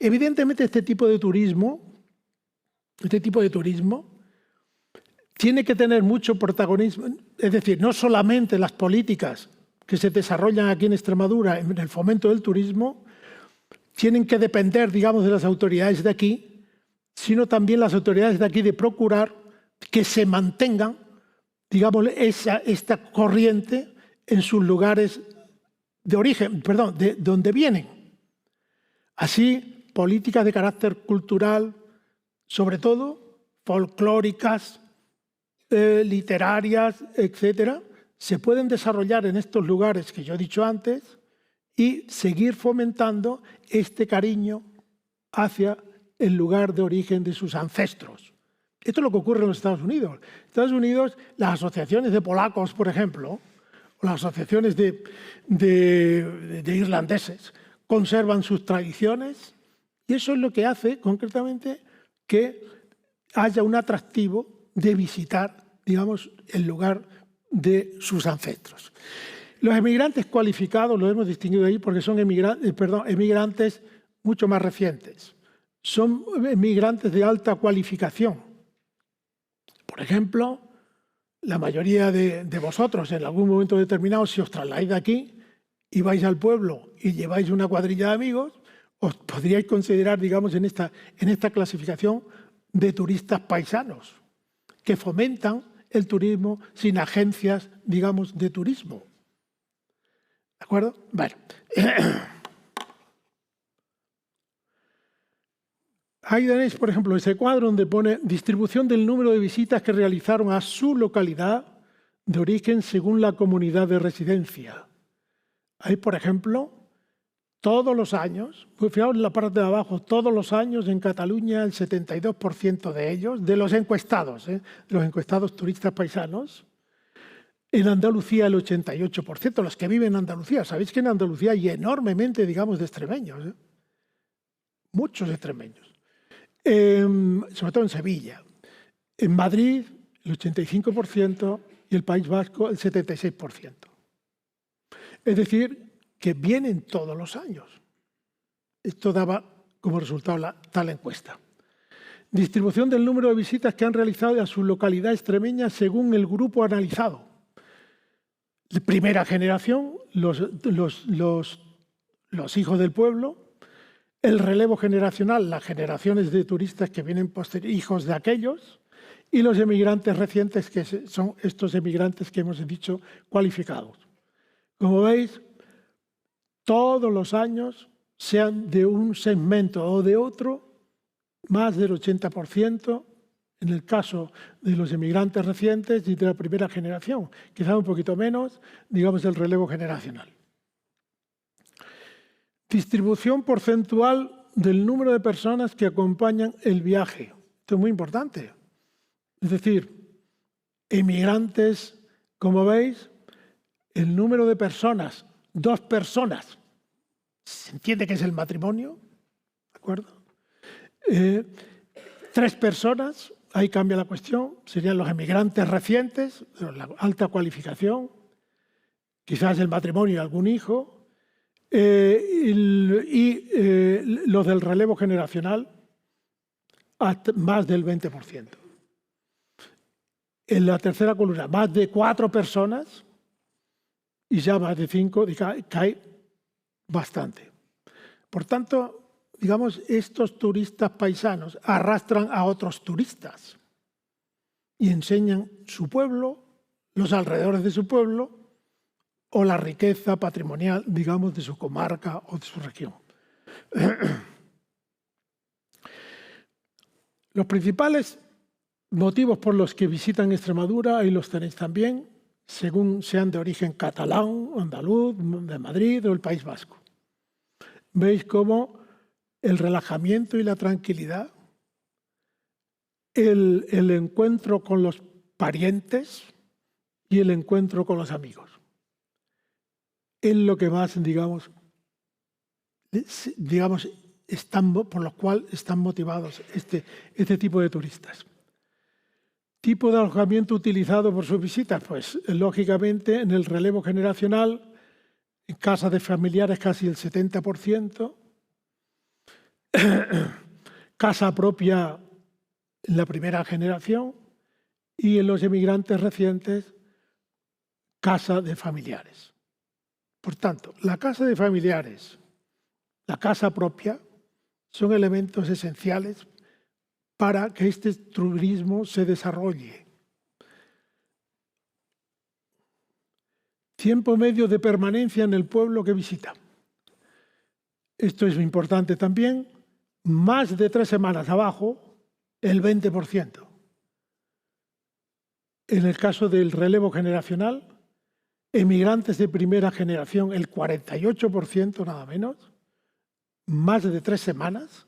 Evidentemente este tipo de turismo tiene que tener mucho protagonismo, es decir, no solamente las políticas que se desarrollan aquí en Extremadura en el fomento del turismo tienen que depender, digamos, de las autoridades de aquí, sino también las autoridades de aquí de procurar que se mantengan, digamos, esta corriente en sus lugares de origen, perdón, de donde vienen. Así, políticas de carácter cultural, sobre todo folclóricas, literarias, etcétera, se pueden desarrollar en estos lugares que yo he dicho antes y seguir fomentando este cariño hacia el lugar de origen de sus ancestros. Esto es lo que ocurre en los Estados Unidos. En Estados Unidos, las asociaciones de polacos, por ejemplo, o las asociaciones de irlandeses, conservan sus tradiciones y eso es lo que hace, concretamente, que haya un atractivo de visitar, digamos, el lugar de sus ancestros. Los emigrantes cualificados, lo hemos distinguido ahí porque son emigrantes mucho más recientes. Son emigrantes de alta cualificación. Por ejemplo, la mayoría de vosotros en algún momento determinado, si os trasladáis de aquí y vais al pueblo y lleváis una cuadrilla de amigos, os podríais considerar, digamos, en esta clasificación de turistas paisanos, que fomentan el turismo sin agencias, digamos, de turismo. ¿De acuerdo? Bueno. Ahí tenéis, por ejemplo, ese cuadro donde pone distribución del número de visitas que realizaron a su localidad de origen según la comunidad de residencia. Ahí, por ejemplo, todos los años, fijaos en la parte de abajo, todos los años en Cataluña el 72% de ellos, de los encuestados turistas paisanos, en Andalucía el 88%, los que viven en Andalucía. Sabéis que en Andalucía hay enormemente, digamos, de extremeños, muchos extremeños. Sobre todo en Sevilla. En Madrid el 85% y el País Vasco el 76%. Es decir, que vienen todos los años. Esto daba como resultado tal encuesta. Distribución del número de visitas que han realizado a su localidad extremeña según el grupo analizado. La primera generación, los hijos del pueblo. El relevo generacional, las generaciones de turistas que vienen hijos de aquellos. y los emigrantes recientes, que son estos emigrantes que hemos dicho cualificados. Como veis, todos los años, sean de un segmento o de otro, más del 80% en el caso de los emigrantes recientes y de la primera generación, quizá un poquito menos, digamos, del relevo generacional. Distribución porcentual del número de personas que acompañan el viaje. Esto es muy importante. Es decir, emigrantes, como veis, el número de personas, 2 personas, se entiende que es el matrimonio, ¿de acuerdo? 3 personas, ahí cambia la cuestión, serían los emigrantes recientes, la alta cualificación, quizás el matrimonio y algún hijo, los del relevo generacional, hasta más del 20%. En la tercera columna, más de 4 personas y ya más de 5, cae bastante. Por tanto, digamos, estos turistas paisanos arrastran a otros turistas y enseñan su pueblo, los alrededores de su pueblo o la riqueza patrimonial, digamos, de su comarca o de su región. Los principales motivos por los que visitan Extremadura, ahí los tenéis también, según sean de origen catalán, andaluz, de Madrid o el País Vasco. Veis cómo el relajamiento y la tranquilidad, el encuentro con los parientes y el encuentro con los amigos. Es lo que más, digamos, por lo cual están motivados este tipo de turistas. ¿Tipo de alojamiento utilizado por sus visitas? Pues, lógicamente, en el relevo generacional, en casas de familiares casi el 70%, casa propia en la primera generación y en los emigrantes recientes, casa de familiares. Por tanto, la casa de familiares, la casa propia, son elementos esenciales para que este turismo se desarrolle. Tiempo medio de permanencia en el pueblo que visita. Esto es importante también. Más de 3 semanas abajo, el 20%. En el caso del relevo generacional, emigrantes de primera generación, el 48%, nada menos, más de 3 semanas,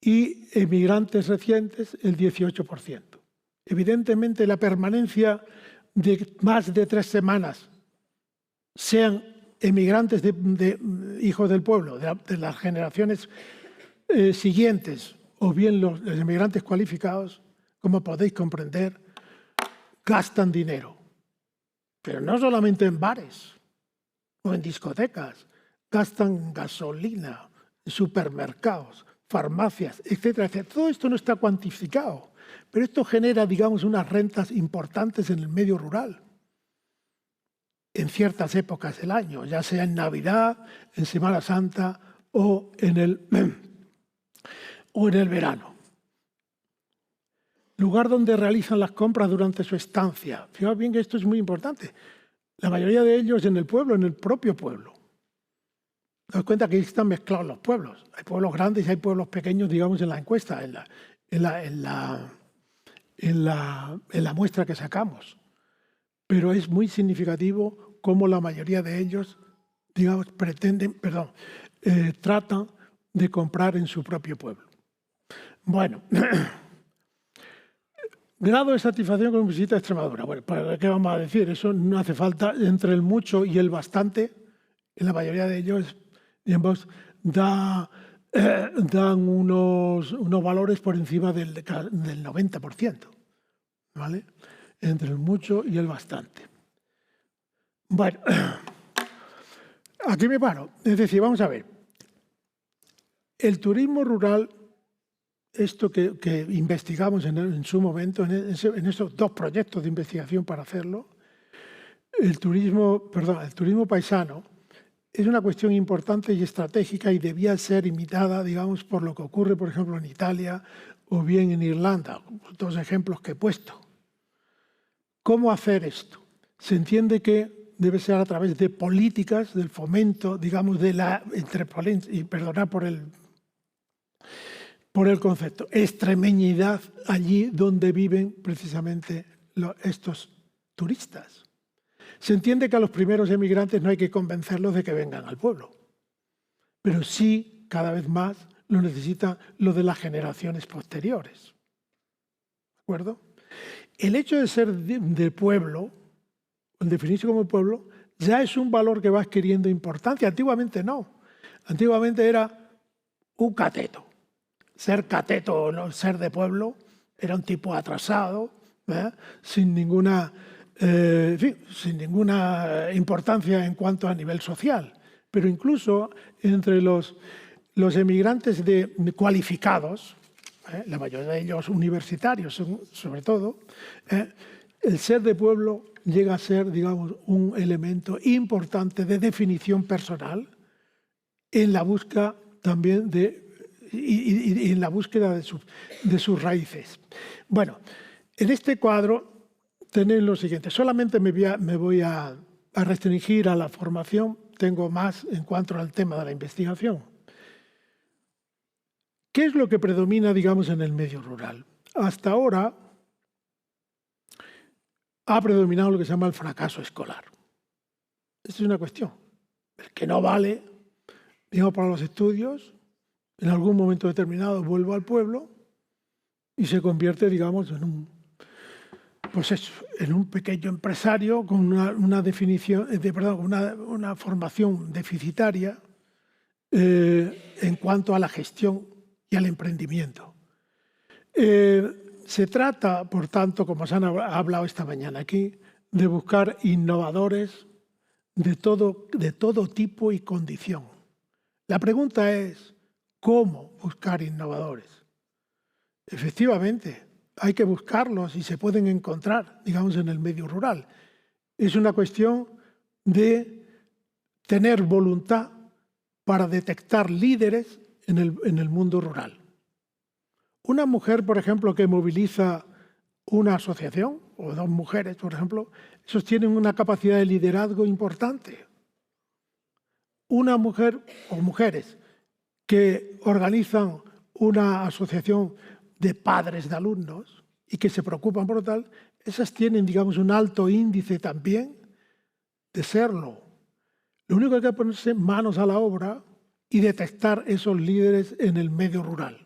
y emigrantes recientes, el 18%. Evidentemente, la permanencia de más de 3 semanas, sean emigrantes de hijos del pueblo, de las generaciones siguientes, o bien los emigrantes cualificados, como podéis comprender, gastan dinero. Pero no solamente en bares o en discotecas, gastan gasolina, supermercados, farmacias, etcétera, etcétera. Todo esto no está cuantificado, pero esto genera, digamos, unas rentas importantes en el medio rural, en ciertas épocas del año, ya sea en Navidad, en Semana Santa o en el verano. Lugar donde realizan las compras durante su estancia. Fijaos bien que esto es muy importante. La mayoría de ellos en el pueblo, en el propio pueblo. Daos cuenta que están mezclados los pueblos. Hay pueblos grandes y hay pueblos pequeños, digamos, en la encuesta, en la muestra que sacamos. Pero es muy significativo cómo la mayoría de ellos, digamos, tratan de comprar en su propio pueblo. Bueno, grado de satisfacción con visita a Extremadura. Bueno, ¿qué vamos a decir? Eso no hace falta. Entre el mucho y el bastante, en la mayoría de ellos, digamos, dan unos valores por encima del 90%. ¿Vale? Entre el mucho y el bastante. Bueno, aquí me paro. Es decir, vamos a ver. El turismo rural, esto que investigamos en su momento, en esos 2 proyectos de investigación para hacerlo, el turismo paisano, es una cuestión importante y estratégica y debía ser imitada, digamos, por lo que ocurre, por ejemplo, en Italia o bien en Irlanda, dos ejemplos que he puesto. ¿Cómo hacer esto? Se entiende que debe ser a través de políticas, del fomento, digamos, de la, y perdonad por el concepto, extremeñidad allí donde viven precisamente estos turistas. Se entiende que a los primeros emigrantes no hay que convencerlos de que vengan al pueblo, pero sí, cada vez más, lo necesitan los de las generaciones posteriores. ¿De acuerdo? El hecho de ser de pueblo, el definirse como pueblo, ya es un valor que va adquiriendo importancia. Antiguamente no. Antiguamente era un cateto. Ser cateto o no ser de pueblo era un tipo atrasado, sin ninguna importancia en cuanto a nivel social. Pero incluso entre los emigrantes cualificados, la mayoría de ellos universitarios sobre todo, el ser de pueblo llega a ser, digamos, un elemento importante de definición personal en la búsqueda también y en la búsqueda de sus raíces. Bueno, en este cuadro tenéis lo siguiente. Solamente me voy a restringir a la formación. Tengo más en cuanto al tema de la investigación. ¿Qué es lo que predomina, digamos, en el medio rural? Hasta ahora ha predominado lo que se llama el fracaso escolar. Esta es una cuestión. El que no vale, digamos, para los estudios, en algún momento determinado vuelve al pueblo y se convierte, digamos, en un pequeño empresario con una formación deficitaria en cuanto a la gestión y al emprendimiento. Se trata, por tanto, como se ha hablado esta mañana aquí, de buscar innovadores de todo tipo y condición. La pregunta es, ¿cómo buscar innovadores? Efectivamente, hay que buscarlos y se pueden encontrar, digamos, en el medio rural. Es una cuestión de tener voluntad para detectar líderes en el mundo rural. Una mujer, por ejemplo, que moviliza una asociación, o dos mujeres, por ejemplo, esos tienen una capacidad de liderazgo importante. Una mujer o mujeres que organizan una asociación de padres de alumnos y que se preocupan por lo tal, esas tienen, digamos, un alto índice también de serlo. Lo único que hay que ponerse manos a la obra y detectar esos líderes en el medio rural.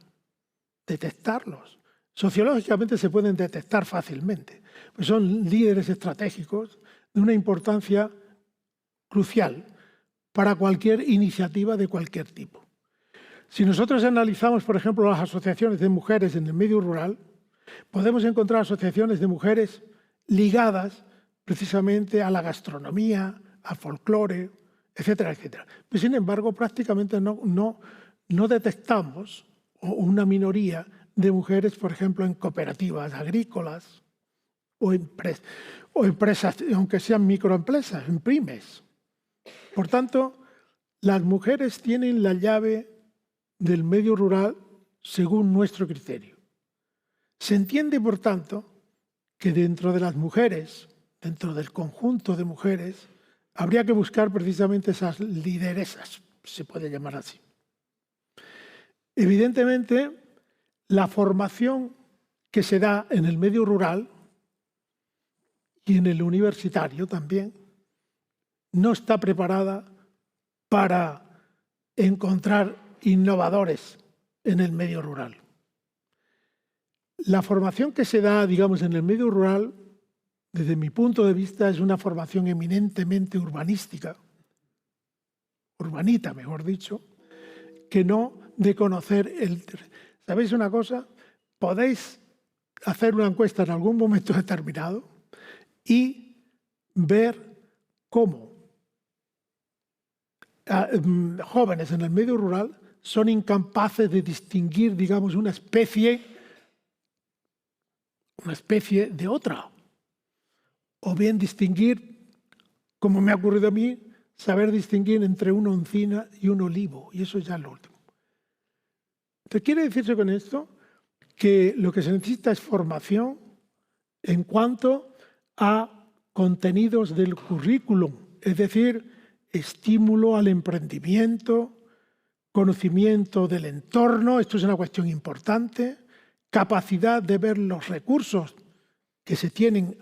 Detectarlos. Sociológicamente se pueden detectar fácilmente. Pues son líderes estratégicos de una importancia crucial para cualquier iniciativa de cualquier tipo. Si nosotros analizamos, por ejemplo, las asociaciones de mujeres en el medio rural, podemos encontrar asociaciones de mujeres ligadas precisamente a la gastronomía, al folclore, etcétera, etcétera. Pero, sin embargo, prácticamente no detectamos una minoría de mujeres, por ejemplo, en cooperativas agrícolas o empresas, aunque sean microempresas, en pymes. Por tanto, las mujeres tienen la llave del medio rural según nuestro criterio. Se entiende, por tanto, que dentro de las mujeres, dentro del conjunto de mujeres, habría que buscar precisamente esas lideresas, se puede llamar así. Evidentemente, la formación que se da en el medio rural y en el universitario también no está preparada para encontrar innovadores en el medio rural. La formación que se da, digamos, en el medio rural, desde mi punto de vista, es una formación eminentemente urbanística, urbanita, mejor dicho, que no de conocer el... ¿Sabéis una cosa? Podéis hacer una encuesta en algún momento determinado y ver cómo jóvenes en el medio rural son incapaces de distinguir, digamos, una especie de otra. O bien distinguir, como me ha ocurrido a mí, saber distinguir entre una encina y un olivo. Y eso ya es lo último. Entonces, quiere decirse con esto que lo que se necesita es formación en cuanto a contenidos del currículum, es decir, estímulo al emprendimiento, conocimiento del entorno, esto es una cuestión importante, capacidad de ver los recursos que se tienen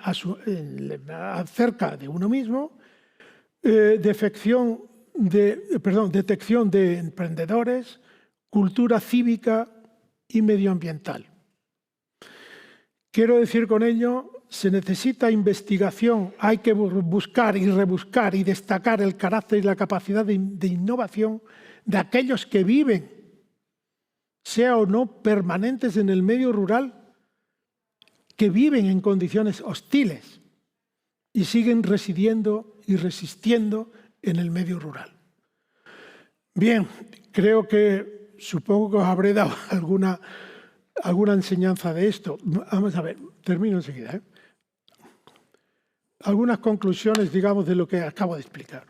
cerca de uno mismo, detección de emprendedores, cultura cívica y medioambiental. Quiero decir con ello, se necesita investigación, hay que buscar y rebuscar y destacar el carácter y la capacidad de innovación de aquellos que viven, sea o no permanentes en el medio rural, que viven en condiciones hostiles y siguen residiendo y resistiendo en el medio rural. Bien, creo que supongo que os habré dado alguna enseñanza de esto. Vamos a ver, termino enseguida. Algunas conclusiones, digamos, de lo que acabo de explicar.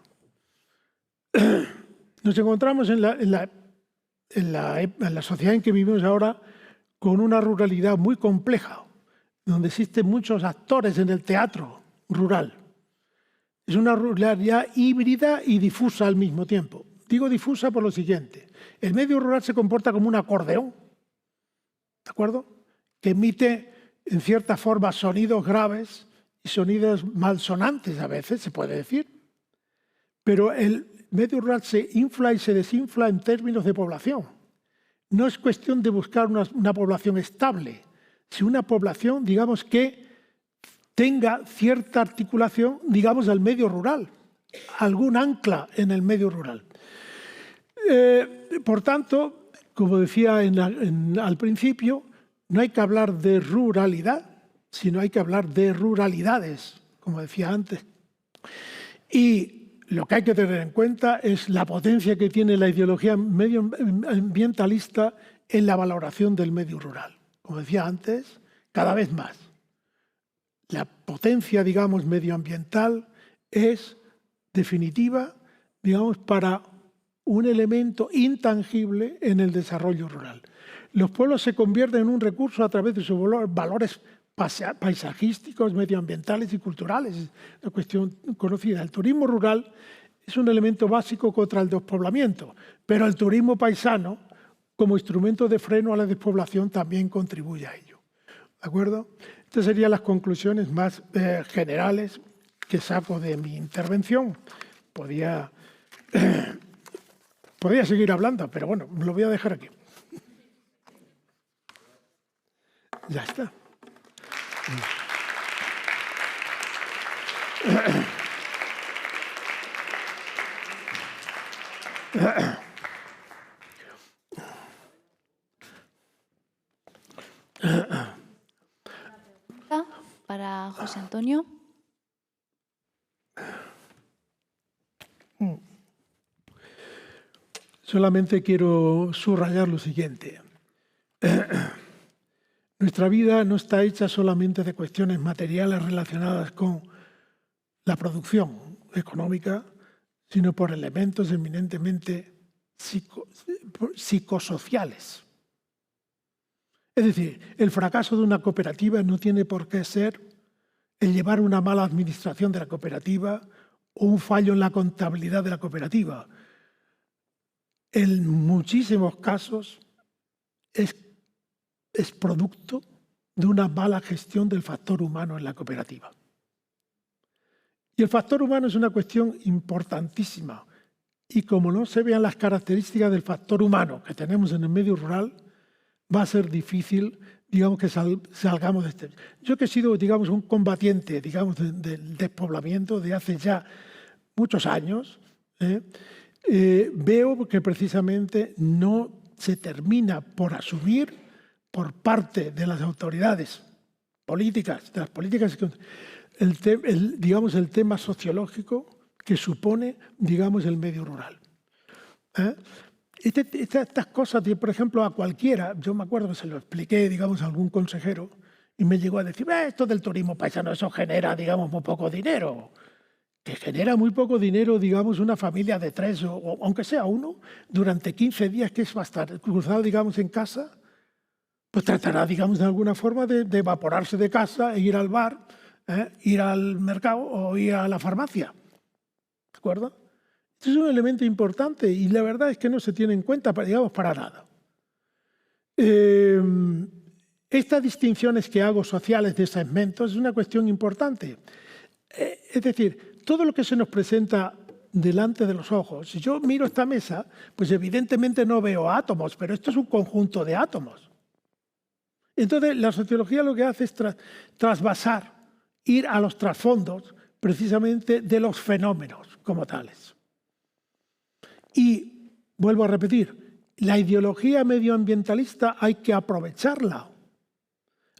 Nos encontramos en la sociedad en que vivimos ahora con una ruralidad muy compleja, donde existen muchos actores en el teatro rural. Es una ruralidad híbrida y difusa al mismo tiempo. Digo difusa por lo siguiente. El medio rural se comporta como un acordeón, ¿de acuerdo? Que emite en cierta forma sonidos graves y sonidos malsonantes a veces, se puede decir. Pero el medio rural se infla y se desinfla en términos de población. No es cuestión de buscar una población estable, sino una población, digamos, que tenga cierta articulación, digamos, al medio rural, algún ancla en el medio rural. Por tanto, como decía al principio, no hay que hablar de ruralidad, sino hay que hablar de ruralidades, como decía antes. Y lo que hay que tener en cuenta es la potencia que tiene la ideología medioambientalista en la valoración del medio rural. Como decía antes, cada vez más. La potencia, digamos, medioambiental es definitiva, digamos, para un elemento intangible en el desarrollo rural. Los pueblos se convierten en un recurso a través de sus valores paisajísticos, medioambientales y culturales. Es una cuestión conocida. El turismo rural es un elemento básico contra el despoblamiento, pero el turismo paisano, como instrumento de freno a la despoblación, también contribuye a ello. ¿De acuerdo? Estas serían las conclusiones más generales que saco de mi intervención. Podría seguir hablando, pero bueno, lo voy a dejar aquí. Ya está. Para José Antonio. Solamente quiero subrayar lo siguiente. Nuestra vida no está hecha solamente de cuestiones materiales relacionadas con la producción económica, sino por elementos eminentemente psicosociales. Es decir, el fracaso de una cooperativa no tiene por qué ser el llevar una mala administración de la cooperativa o un fallo en la contabilidad de la cooperativa. En muchísimos casos es producto de una mala gestión del factor humano en la cooperativa. Y el factor humano es una cuestión importantísima. Y como no se vean las características del factor humano que tenemos en el medio rural, va a ser difícil, digamos, que salgamos de este. Yo que he sido, digamos, un combatiente, digamos, del despoblamiento de hace ya muchos años, veo que precisamente no se termina por asumir por parte de las autoridades políticas, digamos, el tema sociológico que supone, digamos, el medio rural. Estas cosas, por ejemplo, a cualquiera, yo me acuerdo que se lo expliqué, digamos, a algún consejero y me llegó a decir, esto del turismo paisano, eso genera, digamos, muy poco dinero. Que genera muy poco dinero, digamos, una familia de 3 o aunque sea uno, durante 15 días, que es bastante, cruzado, digamos, en casa, pues tratará, digamos, de alguna forma de evaporarse de casa e ir al bar, ir al mercado o ir a la farmacia. ¿De acuerdo? Este es un elemento importante y la verdad es que no se tiene en cuenta, digamos, para nada. Estas distinciones que hago sociales de segmentos es una cuestión importante. Es decir, todo lo que se nos presenta delante de los ojos, si yo miro esta mesa, pues evidentemente no veo átomos, pero esto es un conjunto de átomos. Entonces, la sociología lo que hace es trasvasar, ir a los trasfondos precisamente de los fenómenos como tales. Y, vuelvo a repetir, la ideología medioambientalista hay que aprovecharla,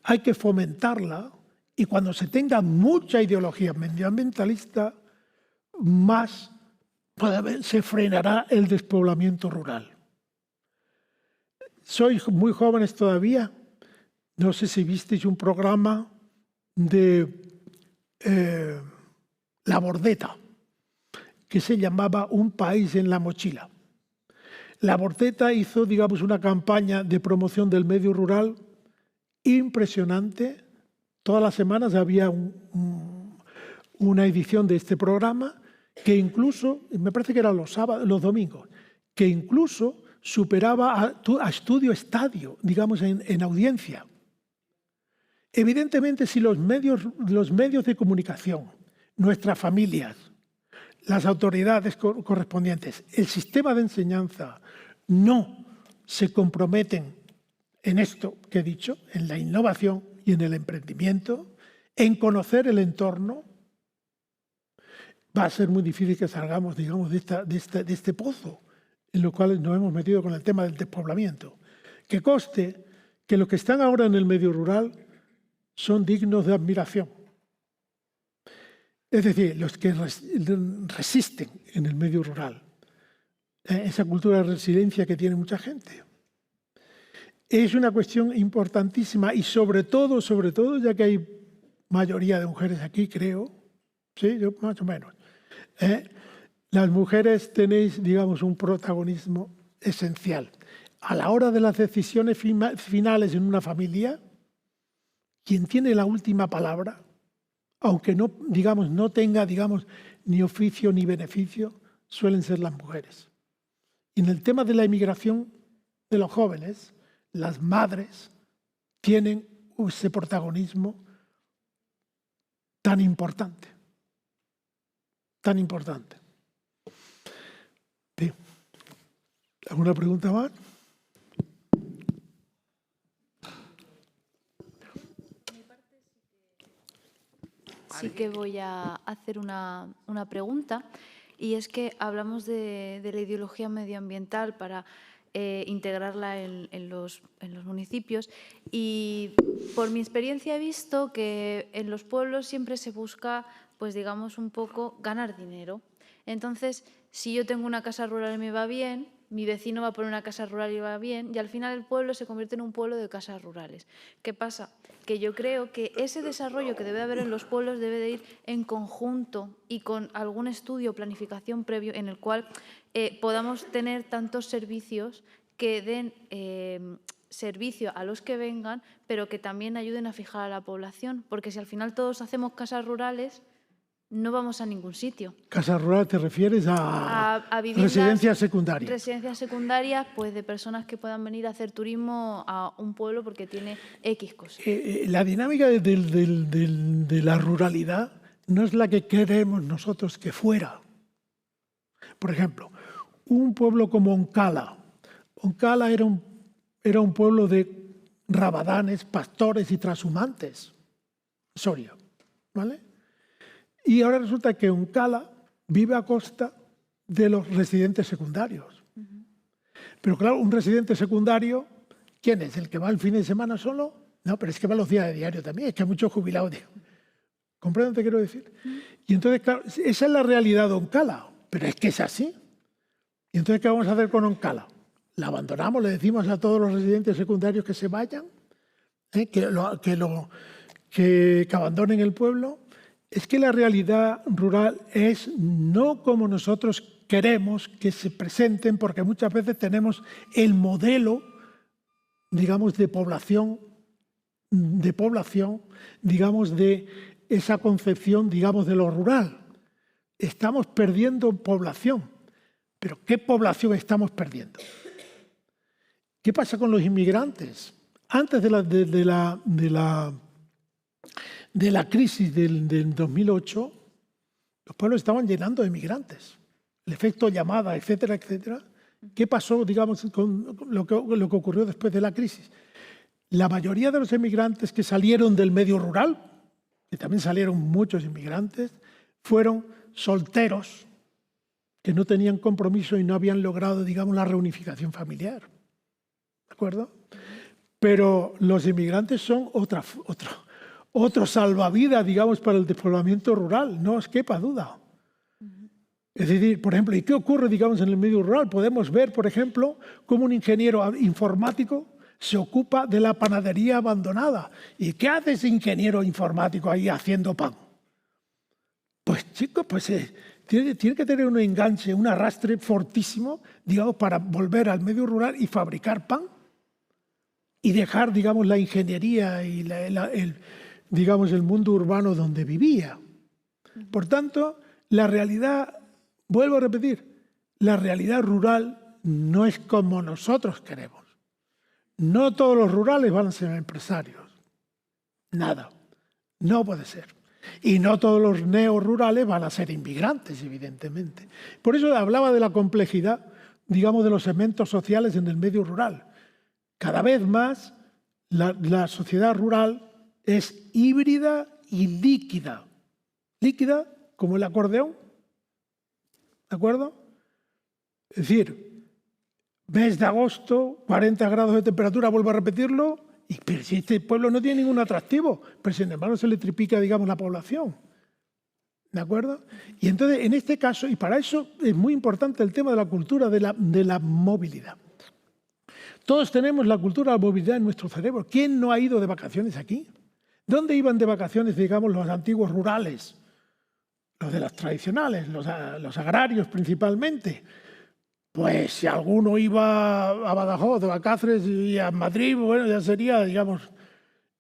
hay que fomentarla, y cuando se tenga mucha ideología medioambientalista, más se frenará el despoblamiento rural. Sois muy jóvenes todavía. No sé si visteis un programa de La Bordeta, que se llamaba Un país en la mochila. La Bordeta hizo, digamos, una campaña de promoción del medio rural impresionante. Todas las semanas había una edición de este programa que incluso, me parece que eran los domingos, que incluso superaba a Estudio Estadio, digamos, en audiencia. Evidentemente, si los medios de comunicación, nuestras familias, las autoridades correspondientes, el sistema de enseñanza, no se comprometen en esto que he dicho, en la innovación y en el emprendimiento, en conocer el entorno, va a ser muy difícil que salgamos, digamos, de este pozo en lo cual nos hemos metido con el tema del despoblamiento. Que conste que los que están ahora en el medio rural son dignos de admiración. Es decir, los que resisten en el medio rural, esa cultura de resiliencia que tiene mucha gente. Es una cuestión importantísima y sobre todo, ya que hay mayoría de mujeres aquí, creo, sí, yo más o menos, las mujeres tenéis, digamos, un protagonismo esencial. A la hora de las decisiones finales en una familia, quien tiene la última palabra, aunque no, digamos, no tenga, digamos, ni oficio ni beneficio, suelen ser las mujeres. Y en el tema de la emigración de los jóvenes, las madres tienen ese protagonismo tan importante. Tan importante. Bien. ¿Alguna pregunta más? Sí que voy a hacer una pregunta, y es que hablamos de la ideología medioambiental para integrarla en los municipios, y por mi experiencia he visto que en los pueblos siempre se busca, pues digamos, un poco ganar dinero. Entonces, si yo tengo una casa rural y me va bien, mi vecino va a poner una casa rural y va bien, y al final el pueblo se convierte en un pueblo de casas rurales. ¿Qué pasa? Que yo creo que ese desarrollo que debe haber en los pueblos debe de ir en conjunto y con algún estudio o planificación previo en el cual podamos tener tantos servicios que den servicio a los que vengan, pero que también ayuden a fijar a la población. Porque si al final todos hacemos casas rurales, no vamos a ningún sitio. ¿Casa rural te refieres a residencias secundarias? Residencias secundarias, pues de personas que puedan venir a hacer turismo a un pueblo porque tiene X cosas. La dinámica de la ruralidad no es la que queremos nosotros que fuera. Por ejemplo, un pueblo como Oncala. Oncala era un pueblo de rabadanes, pastores y trashumantes. Soria, ¿vale? Y ahora resulta que Oncala vive a costa de los residentes secundarios. Pero claro, un residente secundario, ¿quién es? ¿El que va el fin de semana solo? No, pero es que va los días de diario también, es que hay muchos jubilados. ¿Comprende lo que quiero decir? Y entonces, claro, esa es la realidad de Oncala, pero es que es así. Y entonces, ¿qué vamos a hacer con Oncala? ¿La abandonamos? ¿Le decimos a todos los residentes secundarios que se vayan? ¿Que abandonen el pueblo? Es que la realidad rural es no como nosotros queremos que se presenten, porque muchas veces tenemos el modelo digamos, de población, digamos, de esa concepción, digamos, de lo rural. Estamos perdiendo población. ¿Pero qué población estamos perdiendo? ¿Qué pasa con los inmigrantes? Antes de la crisis del 2008, los pueblos estaban llenando de inmigrantes. El efecto llamada, etcétera, etcétera. ¿Qué pasó, digamos, con lo que ocurrió después de la crisis? La mayoría de los inmigrantes que salieron del medio rural, que también salieron muchos inmigrantes, fueron solteros que no tenían compromiso y no habían logrado, digamos, la reunificación familiar. ¿De acuerdo? Pero los inmigrantes son otro salvavidas, digamos, para el despoblamiento rural, no os quepa duda. Es decir, por ejemplo, ¿y qué ocurre, digamos, en el medio rural? Podemos ver, por ejemplo, cómo un ingeniero informático se ocupa de la panadería abandonada. ¿Y qué hace ese ingeniero informático ahí haciendo pan? Pues, chicos, tiene que tener un enganche, un arrastre fortísimo, digamos, para volver al medio rural y fabricar pan. Y dejar, digamos, la ingeniería y digamos, el mundo urbano donde vivía. Por tanto, la realidad, vuelvo a repetir, la realidad rural no es como nosotros queremos. No todos los rurales van a ser empresarios. Nada. No puede ser. Y no todos los neorurales van a ser inmigrantes, evidentemente. Por eso hablaba de la complejidad, digamos, de los segmentos sociales en el medio rural. Cada vez más la sociedad rural es híbrida y líquida. Líquida como el acordeón, ¿de acuerdo? Es decir, mes de agosto, 40 grados de temperatura, vuelvo a repetirlo, pero si este pueblo no tiene ningún atractivo, pero sin embargo se le triplica, digamos, la población. ¿De acuerdo? Y entonces, en este caso, y para eso es muy importante el tema de la cultura de la movilidad. Todos tenemos la cultura de la movilidad en nuestro cerebro. ¿Quién no ha ido de vacaciones aquí? ¿Dónde iban de vacaciones, digamos, los antiguos rurales? Los de las tradicionales, los agrarios principalmente. Pues si alguno iba a Badajoz, a Cáceres y a Madrid, bueno, ya sería, digamos...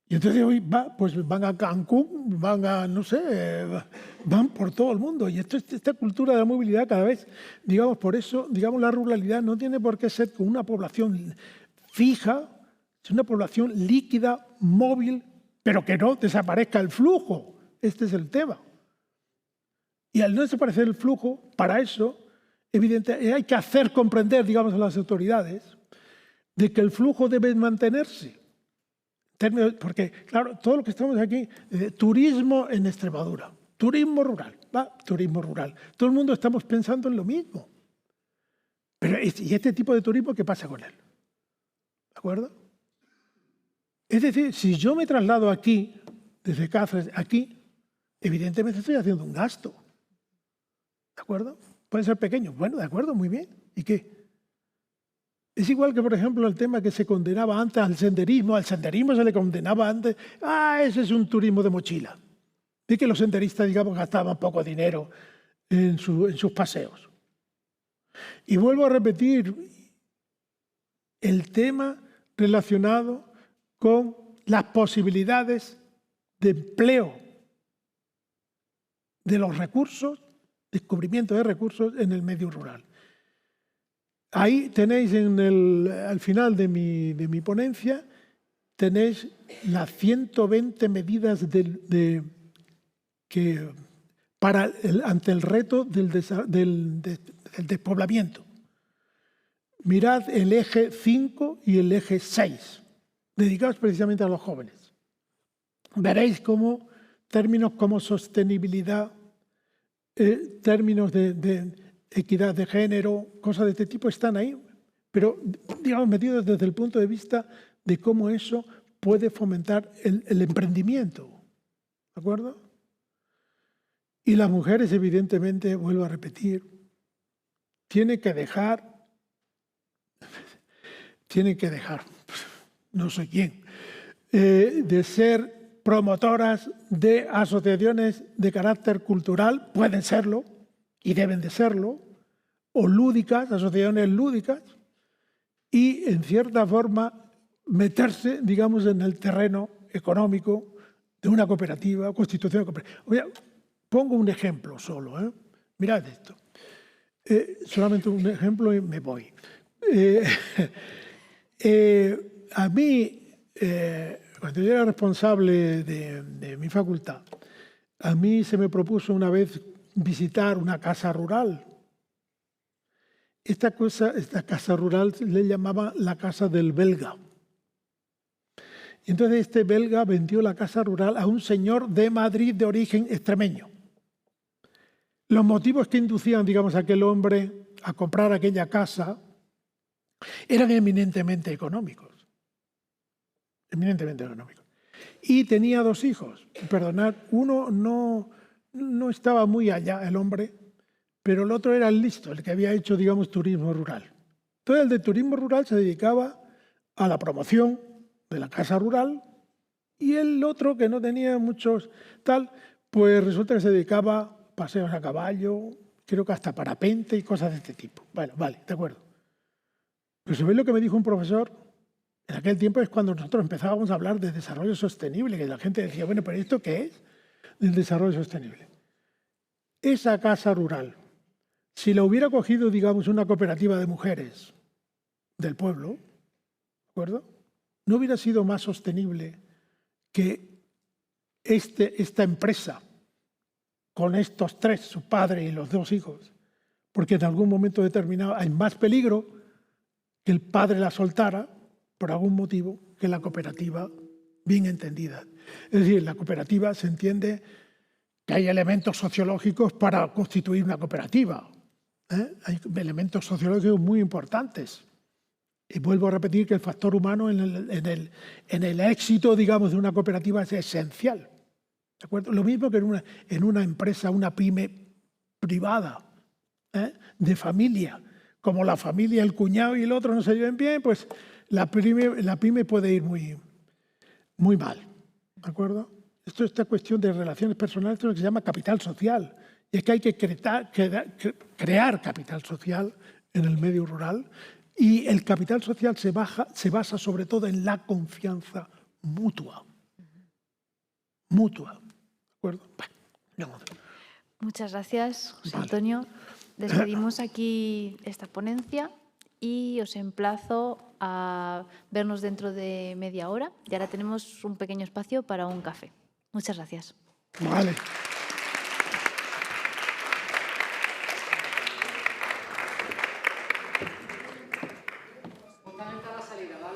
Y entonces hoy pues van a Cancún, van a, no sé, van por todo el mundo. Y esta cultura de la movilidad cada vez, digamos, por eso, digamos, la ruralidad no tiene por qué ser con una población fija, es una población líquida, móvil, pero que no desaparezca el flujo. Este es el tema. Y al no desaparecer el flujo, para eso, evidentemente, hay que hacer comprender, digamos, a las autoridades de que el flujo debe mantenerse. Porque, claro, todo lo que estamos aquí, turismo en Extremadura, turismo rural, turismo rural. Todo el mundo estamos pensando en lo mismo. Pero, ¿y este tipo de turismo qué pasa con él? ¿De acuerdo? Es decir, si yo me traslado aquí, desde Cáceres, aquí, evidentemente estoy haciendo un gasto. ¿De acuerdo? Puede ser pequeño. Bueno, de acuerdo, muy bien. ¿Y qué? Es igual que, por ejemplo, el tema que se condenaba antes al senderismo. Al senderismo se le condenaba antes, ese es un turismo de mochila. Y que los senderistas, digamos, gastaban poco dinero en sus paseos. Y vuelvo a repetir el tema relacionado con las posibilidades de empleo de los recursos, descubrimiento de recursos en el medio rural. Ahí tenéis al final de mi ponencia, tenéis las 120 medidas ante el reto del despoblamiento. Mirad el eje 5 y el eje 6, dedicados precisamente a los jóvenes. Veréis cómo términos como sostenibilidad, términos de equidad de género, cosas de este tipo están ahí, pero digamos metidos desde el punto de vista de cómo eso puede fomentar el emprendimiento. ¿De acuerdo? Y las mujeres, evidentemente, vuelvo a repetir, tienen que dejar, no sé quién, de ser promotoras de asociaciones de carácter cultural, pueden serlo y deben de serlo, o lúdicas, asociaciones lúdicas, y en cierta forma meterse, digamos, en el terreno económico de una cooperativa, constitución de cooperativa. Oye, pongo un ejemplo solo, ¿eh? Mirad esto. Solamente un ejemplo y me voy. A mí, cuando yo era responsable de mi facultad, a mí se me propuso una vez visitar una casa rural. Esta casa rural le llamaba la casa del belga. Y entonces este belga vendió la casa rural a un señor de Madrid de origen extremeño. Los motivos que inducían, digamos, a aquel hombre a comprar aquella casa eran eminentemente económicos. Eminentemente económicos. Y tenía 2 hijos. Perdonad, uno no estaba muy allá, el hombre, pero el otro era el listo, el que había hecho, digamos, turismo rural. Entonces el de turismo rural se dedicaba a la promoción de la casa rural y el otro, que no tenía muchos tal, pues resulta que se dedicaba a paseos a caballo, creo que hasta parapente y cosas de este tipo. Bueno, vale, de acuerdo. Pero ¿sabéis lo que me dijo un profesor? En aquel tiempo es cuando nosotros empezábamos a hablar de desarrollo sostenible, que la gente decía, bueno, pero ¿esto qué es? El desarrollo sostenible. Esa casa rural, si la hubiera cogido, digamos, una cooperativa de mujeres del pueblo, ¿de acuerdo?, no hubiera sido más sostenible que esta empresa con estos 3, su padre y los 2 hijos, porque en algún momento determinado hay más peligro que el padre la soltara por algún motivo que la cooperativa bien entendida. Es decir, la cooperativa se entiende que hay elementos sociológicos para constituir una cooperativa. Hay elementos sociológicos muy importantes. Y vuelvo a repetir que el factor humano en el éxito, digamos, de una cooperativa es esencial. ¿De acuerdo? Lo mismo que en una empresa, una pyme privada, de familia. Como la familia, el cuñado y el otro no se lleven bien, pues la pyme puede ir muy, muy mal. ¿De acuerdo? Esta cuestión de relaciones personales es lo que se llama capital social. Y es que hay que crear capital social en el medio rural. Y el capital social se basa sobre todo en la confianza mutua. Mutua. ¿De acuerdo? Bueno, no. Muchas gracias, José Antonio. Despedimos aquí esta ponencia y os emplazo a vernos dentro de media hora. Y ahora tenemos un pequeño espacio para un café. Muchas gracias. Vale.